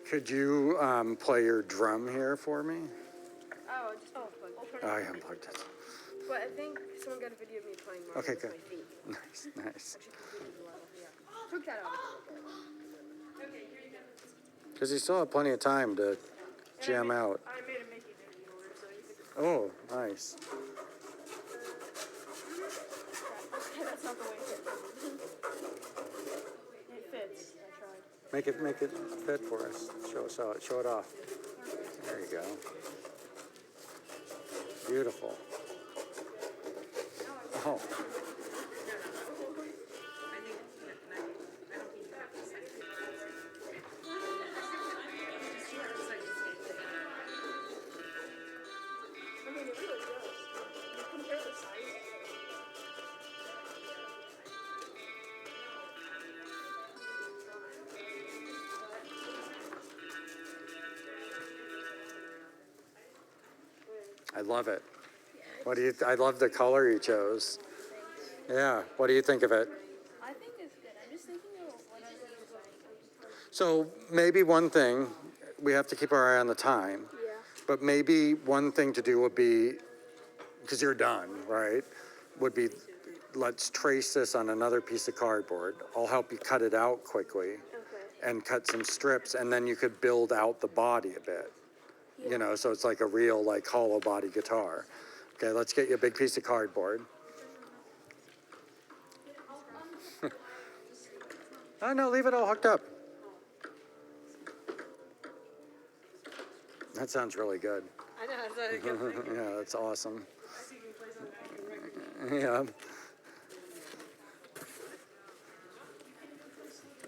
Could you play your drum here for me? Oh, just unplugged. I unplugged it. But I think someone got a video of me playing Mario Okay, with good. my feet. Nice, nice. Actually completed the level, yeah. Took that out. Because you still have plenty of time to jam out. I made a Makeys energy order, so you could. Oh, nice. Okay, that's not the way it fits. It fits. I tried. Make it fit for us. Show it off. There you go. Beautiful. Oh. I mean, it really does. You compare the size. I love it. I love the color you chose. Yeah, what do you think of it? I think it's good. I'm just thinking of what other design. So maybe one thing, we have to keep our eye on the time, Yeah. but maybe one thing to do would be, because you're done, right? Would be, let's trace this on another piece of cardboard. I'll help you cut it out quickly and cut some strips, and then you could build out the body a bit. You know, so it's like a real like hollow body guitar. Okay, let's get you a big piece of cardboard. Oh, no, leave it all hooked up. That sounds really good. I know, it's like a good thing. Yeah, that's awesome. I see he plays on the back of the record.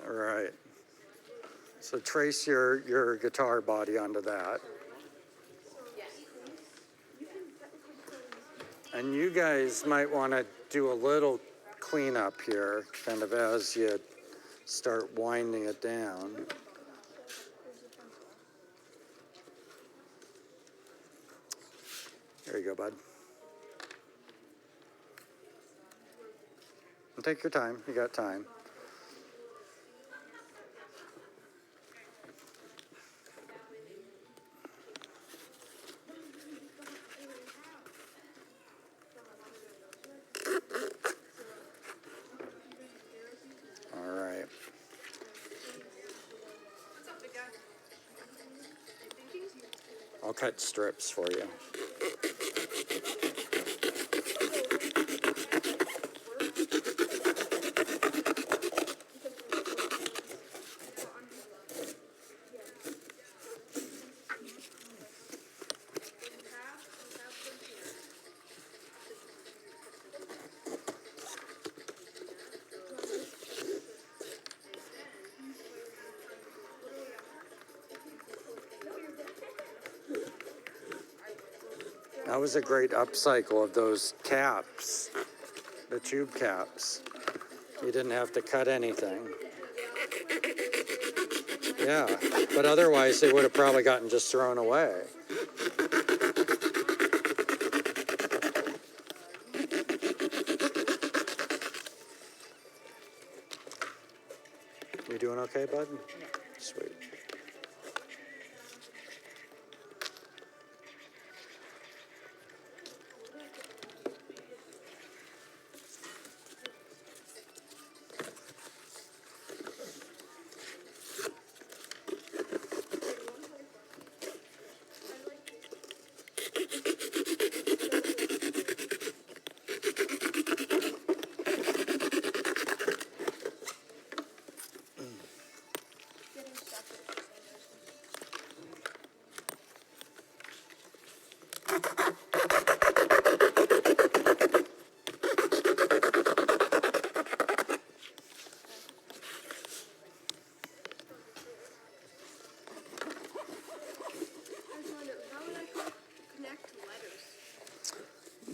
Yeah. All right. So trace your guitar body onto that. And you guys might want to do a little cleanup here, kind of as you start winding it down. There you go, bud. And take your time. You got time. All right. I'll cut strips for you. That was a great upcycle of those caps, the tube caps. You didn't have to cut anything. Yeah, but otherwise they would have probably gotten just thrown away. You doing okay, bud? Sweet.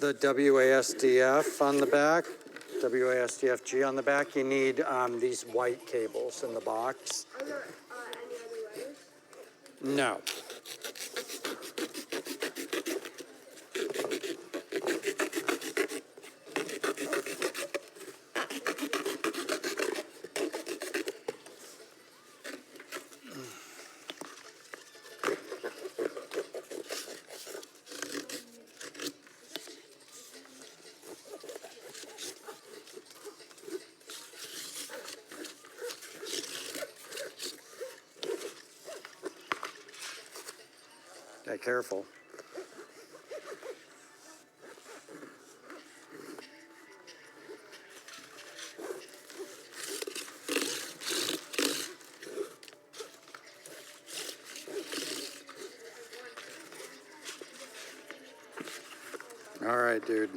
The WASDF on the back, WASDFG on the back, you need these white cables in the box. Are there any other letters? No. Be careful. All right, dude.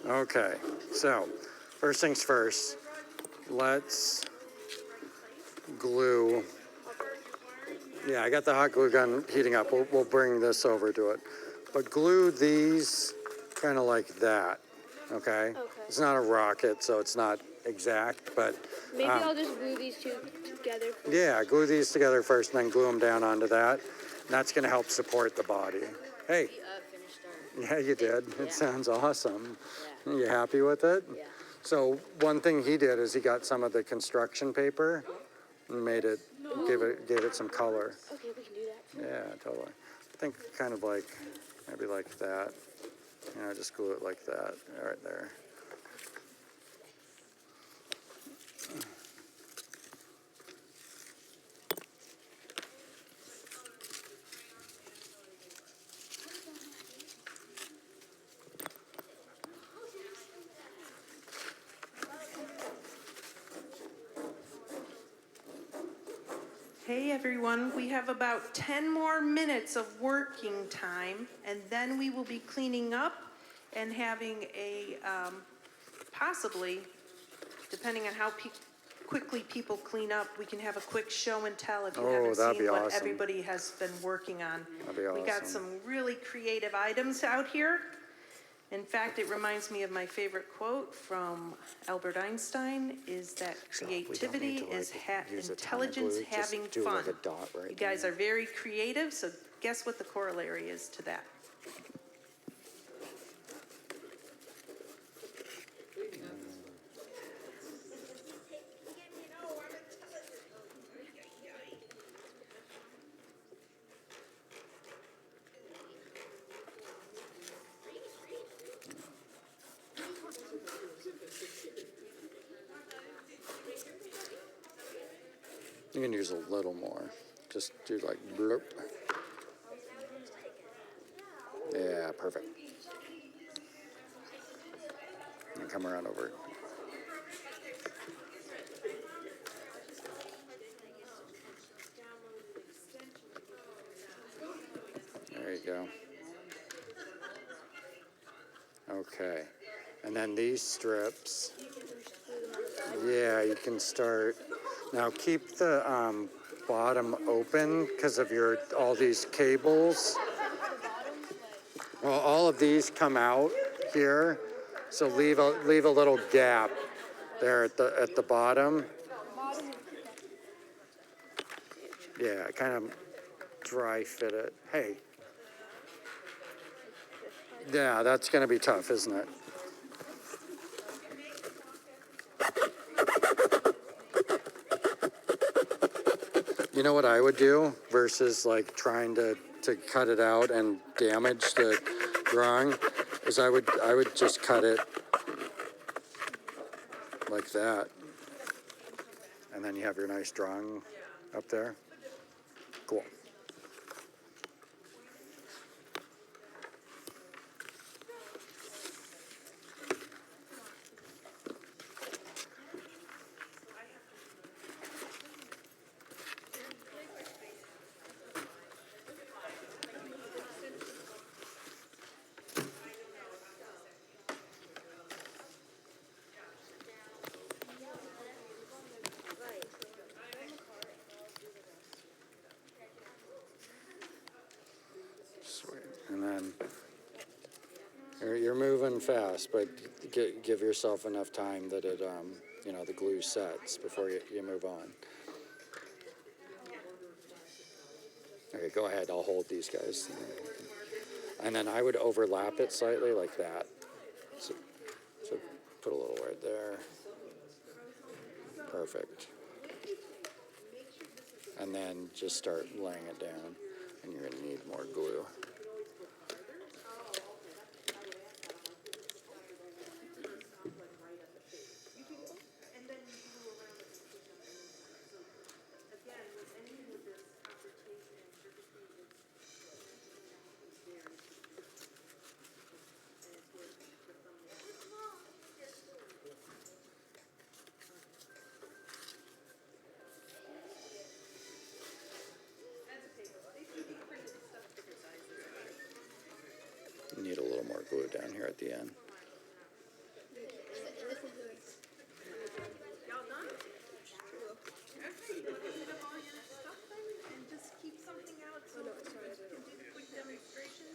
Okay, so first things first, let's glue. Yeah, I got the hot glue gun heating up. We'll bring this over to it. But glue these kind of like that, okay? Okay. It's not a rocket, so it's not exact, but Maybe I'll just glue these two together. yeah, glue these together first and then glue them down onto that. And that's gonna help support the body. Hey, Finished our. yeah, you did. Yeah. It sounds awesome. Yeah. You happy with it? Yeah. So one thing he did is he got some of the construction paper and made it, gave it some color. Okay, we can do that. Yeah, totally. I think kind of like, maybe like that. You know, just glue it like that, right there. Hey, everyone, we have about 10 more minutes of working time, and then we will be cleaning up and having a, possibly, depending on how quickly people clean up, we can have a quick show and tell if you Oh, haven't that'd seen be what awesome. everybody has been working on. That'd be We got awesome. some really creative items out here. In fact, it reminds me of my favorite quote from Albert Einstein, is that So we don't need creativity to, is like, use a ton of intelligence glue, just having do, fun. like, a dot right You guys there. are very creative, so guess what the corollary is to that? You can use a little more. Just do like bloop. Yeah, perfect. And come around over. There you go. Okay. And then these strips. Yeah, you can start. Now keep the bottom open because of all these cables. Well, all of these come out here, so leave a little gap there at the bottom. Yeah, kind of dry fit it. Hey. Yeah, that's gonna be tough, isn't it? You know what I would do versus like trying to cut it out and damage the drawing is I would just cut it like that. And then you have your nice drawing up there. Cool. Sweet. And then you're moving fast, but give yourself enough time that it, the glue sets before you move on. Okay, go ahead. I'll hold these guys. And then I would overlap it slightly like that. So put a little right there. Perfect. And then just start laying it down, and you're gonna need more glue. You need a little more glue down here at the end.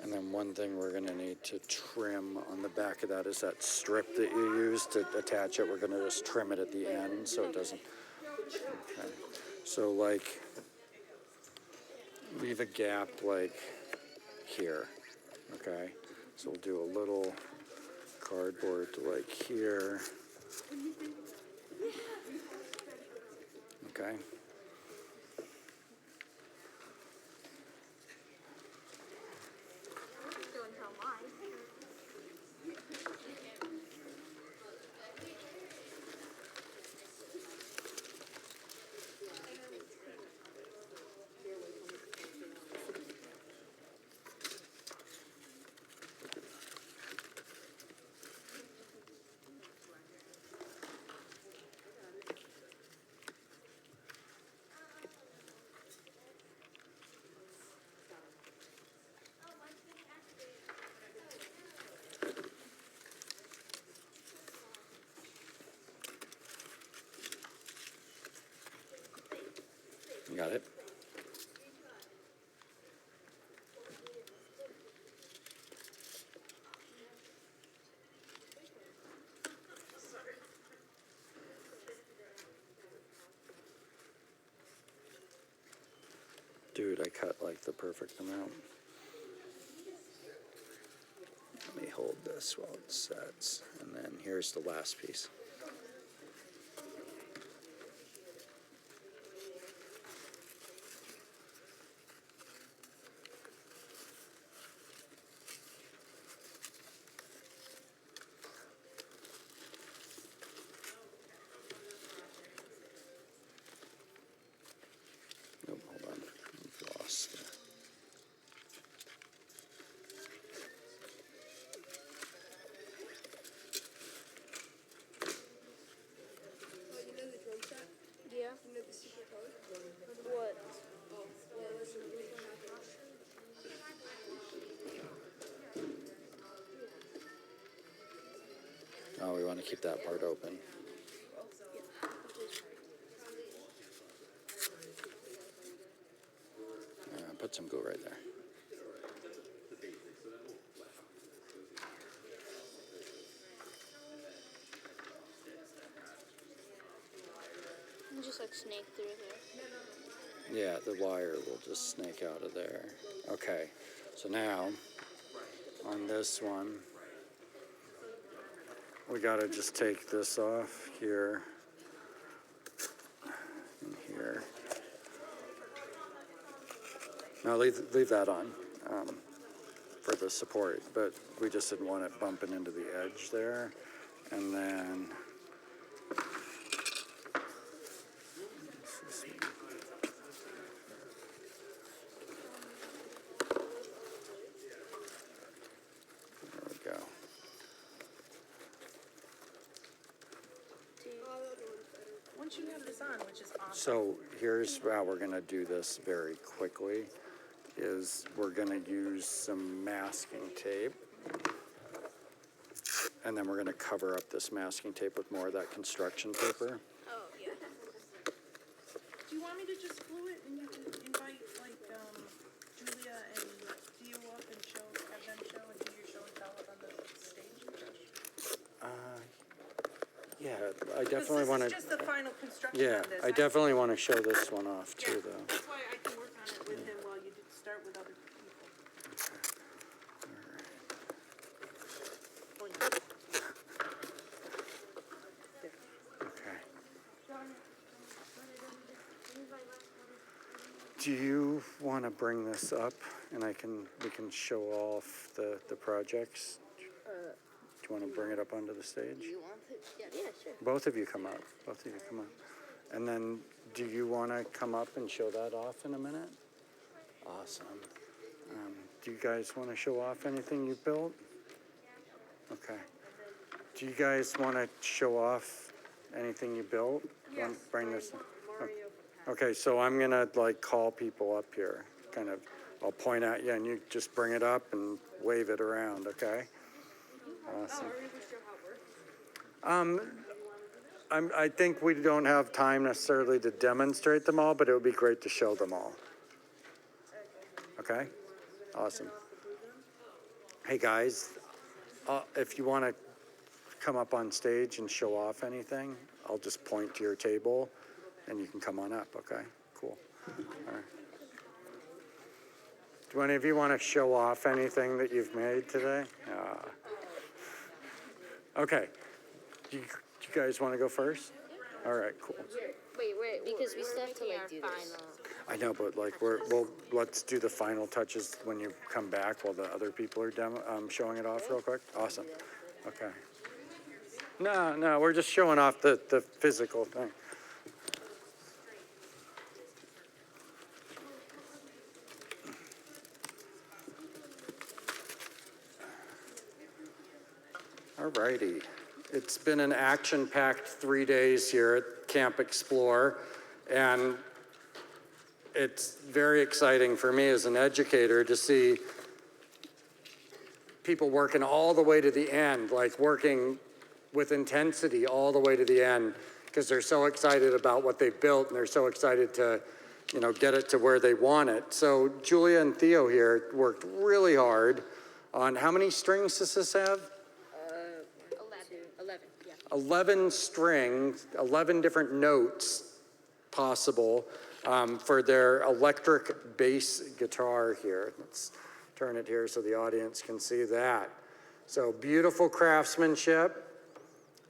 And then One thing we're gonna need to trim on the back of that is that strip that you use to attach it. We're gonna just trim it at the end so it doesn't. Okay. So like, leave a gap like here, okay? So we'll do a little cardboard to like here. Okay. Don't tell mine. You got it? Dude, I cut like the perfect amount. Let me hold this while it sets, and then here's the last piece. Oh, hold on. I've lost it. Yeah. What? Oh, we want to keep that part open. Put some glue right there. Just like snake through there. Yeah, the wire will just snake out of there. Okay, so now on this one, we gotta just take this off here and here. No, leave that on for the support, but we just didn't want it bumping into the edge there. And then there we go. Once you have this on, which is awesome. So here's how we're gonna do this very quickly, is we're gonna use some masking tape. And then we're gonna cover up this masking tape with more of that construction paper. Oh, yeah. Do you want me to just glue it and you can invite like Julia and Theo up and have them show and do your show and tell up on the stage? Yeah, I definitely wanna, This is just the final construction yeah, on this. I definitely wanna show this one off Yeah, too, though. that's why I can work on it with him while you start with other people. Oh, yeah. Okay. Do you wanna bring this up and we can show off the projects? Do you wanna bring it up onto the stage? You want to? Yeah, sure. Both of you come up, both of you come up. And then, do you wanna come up and show that off in a minute? Awesome. Do you guys wanna show off anything you built? Okay. Do you guys wanna show off anything you built? Wanna bring this? Okay, so I'm gonna like call people up here, kind of, I'll point at you and you just bring it up and wave it around, okay? Awesome. I think we don't have time necessarily to demonstrate them all, but it would be great to show them all. Okay? Awesome. Hey, guys, if you want to come up on stage and show off anything, I'll just point to your table and you can come on up, okay? Cool. All right. Do any of you want to show off anything that you've made today? Okay. Do you guys want to go first? All right, cool. Wait, because we still have to like do this. I know, but like let's do the final touches when you come back while the other people are showing it off real quick. Awesome. Okay. No, we're just showing off the physical thing. All righty. It's been an action-packed 3 days here at Camp Explore, and it's very exciting for me as an educator to see people working all the way to the end, like working with intensity all the way to the end, because they're so excited about what they've built and they're so excited to, get it to where they want it. So Julia and Theo here worked really hard on, how many strings does this have? 11 strings, 11 different notes possible for their electric bass guitar here. Let's turn it here so the audience can see that. So beautiful craftsmanship,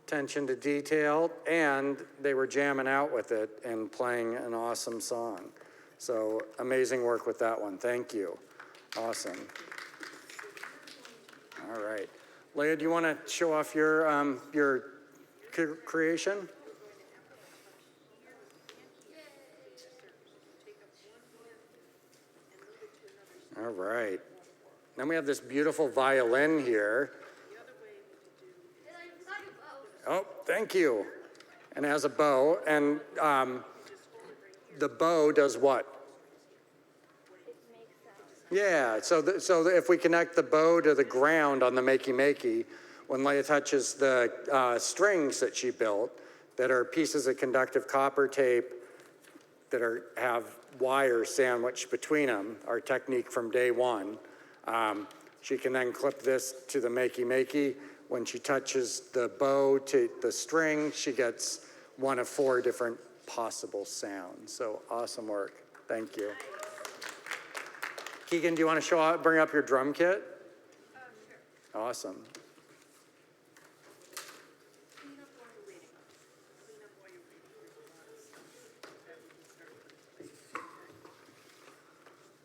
attention to detail, and they were jamming out with it and playing an awesome song. So amazing work with that one. Thank you. Awesome. All right. Leah, do you want to show off your creation? All right. Then we have this beautiful violin here. Oh, thank you. And it has a bow, and the bow does what? Yeah, so if we connect the bow to the ground on the Makey, when Leah touches the strings that she built, that are pieces of conductive copper tape that have wires sandwiched between them, our technique from day one, she can then clip this to the Makey. When she touches the bow to the string, she gets one of 4 different possible sounds. So awesome work. Thank you. Keegan, do you want to bring up your drum kit? Sure. Awesome.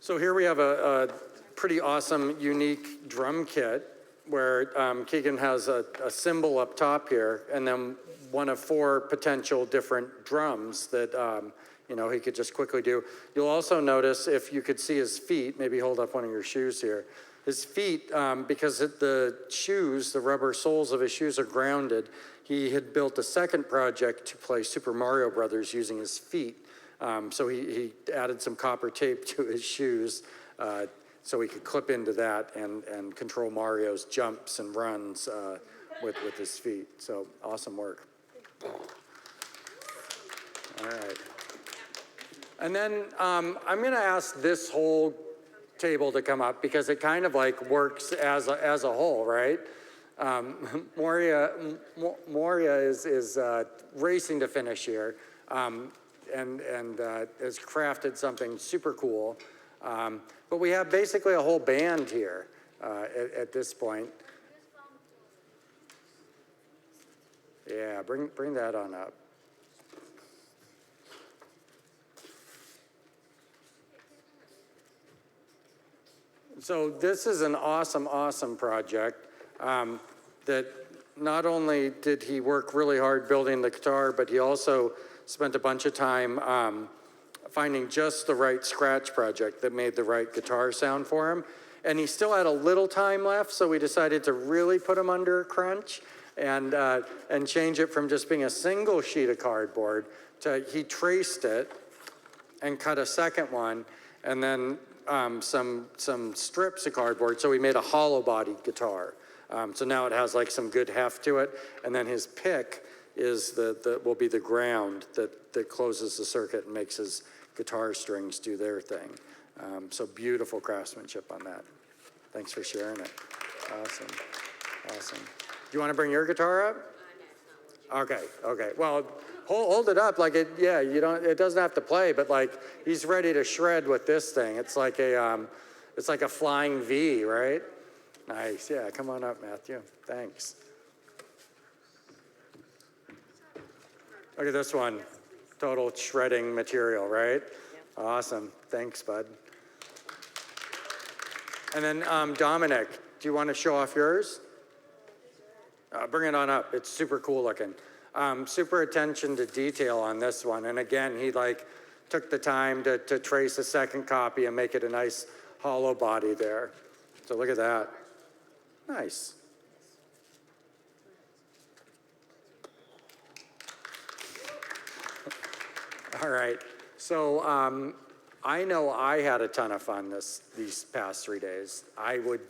So here we have a pretty awesome, unique drum kit where Keegan has a cymbal up top here, and then one of 4 potential different drums that he could just quickly do. You'll also notice, if you could see his feet, maybe hold up one of your shoes here. His feet, because the rubber soles of his shoes are grounded, he had built a second project to play Super Mario Brothers using his feet. So he added some copper tape to his shoes so he could clip into that and control Mario's jumps and runs with his feet. So awesome work. All right. And then I'm going to ask this whole table to come up because it kind of like works as a whole, right? Moria is racing to finish here and has crafted something super cool. But we have basically a whole band here at this point. Yeah, bring that on up. So this is an awesome project that not only did he work really hard building the guitar, but he also spent a bunch of time finding just the right scratch project that made the right guitar sound for him. And he still had a little time left, so we decided to really put him under a crunch and change it from just being a single sheet of cardboard to, he traced it and cut a second one, and then some strips of cardboard, so we made a hollow bodied guitar. So now it has like some good heft to it, and then his pick is will be the ground that closes the circuit and makes his guitar strings do their thing. So beautiful craftsmanship on that. Thanks for sharing it. Awesome, awesome. Do you want to bring your guitar up? Okay, okay. Well, hold it up like it, yeah, you don't, it doesn't have to play, but like he's ready to shred with this thing. It's like a flying V, right? Nice, yeah, come on up, Matthew. Thanks. Look at this one, total shredding material, right? Awesome, thanks, bud. And then Dominic, do you want to show off yours? Bring it on up, it's super cool looking. Super attention to detail on this one. And again, he like took the time to trace a second copy and make it a nice hollow body there. So look at that, nice. All right, so I know I had a ton of fun these past 3 days. I would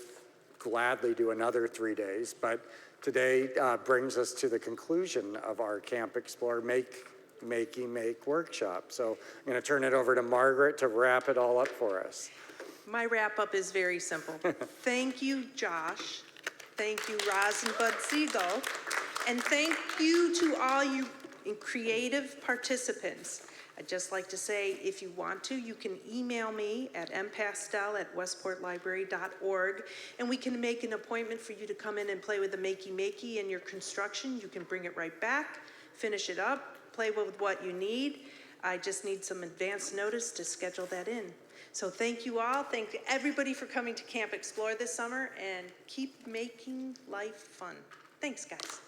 gladly do another 3 days, but today brings us to the conclusion of our Camp Explore Makey Make workshop. So I'm gonna turn it over to Margaret to wrap it all up for us. My wrap-up is very simple. Thank you, Josh. Thank you, Roz and Bud Siegel. And thank you to all you creative participants. I'd just like to say, if you want to, you can email me at mpastel@westportlibrary.org, and we can make an appointment for you to come in and play with the Makey in your construction. You can bring it right back, finish it up, play with what you need. I just need some advance notice to schedule that in. So thank you all. Thank everybody for coming to Camp Explore this summer, and keep making life fun. Thanks, guys.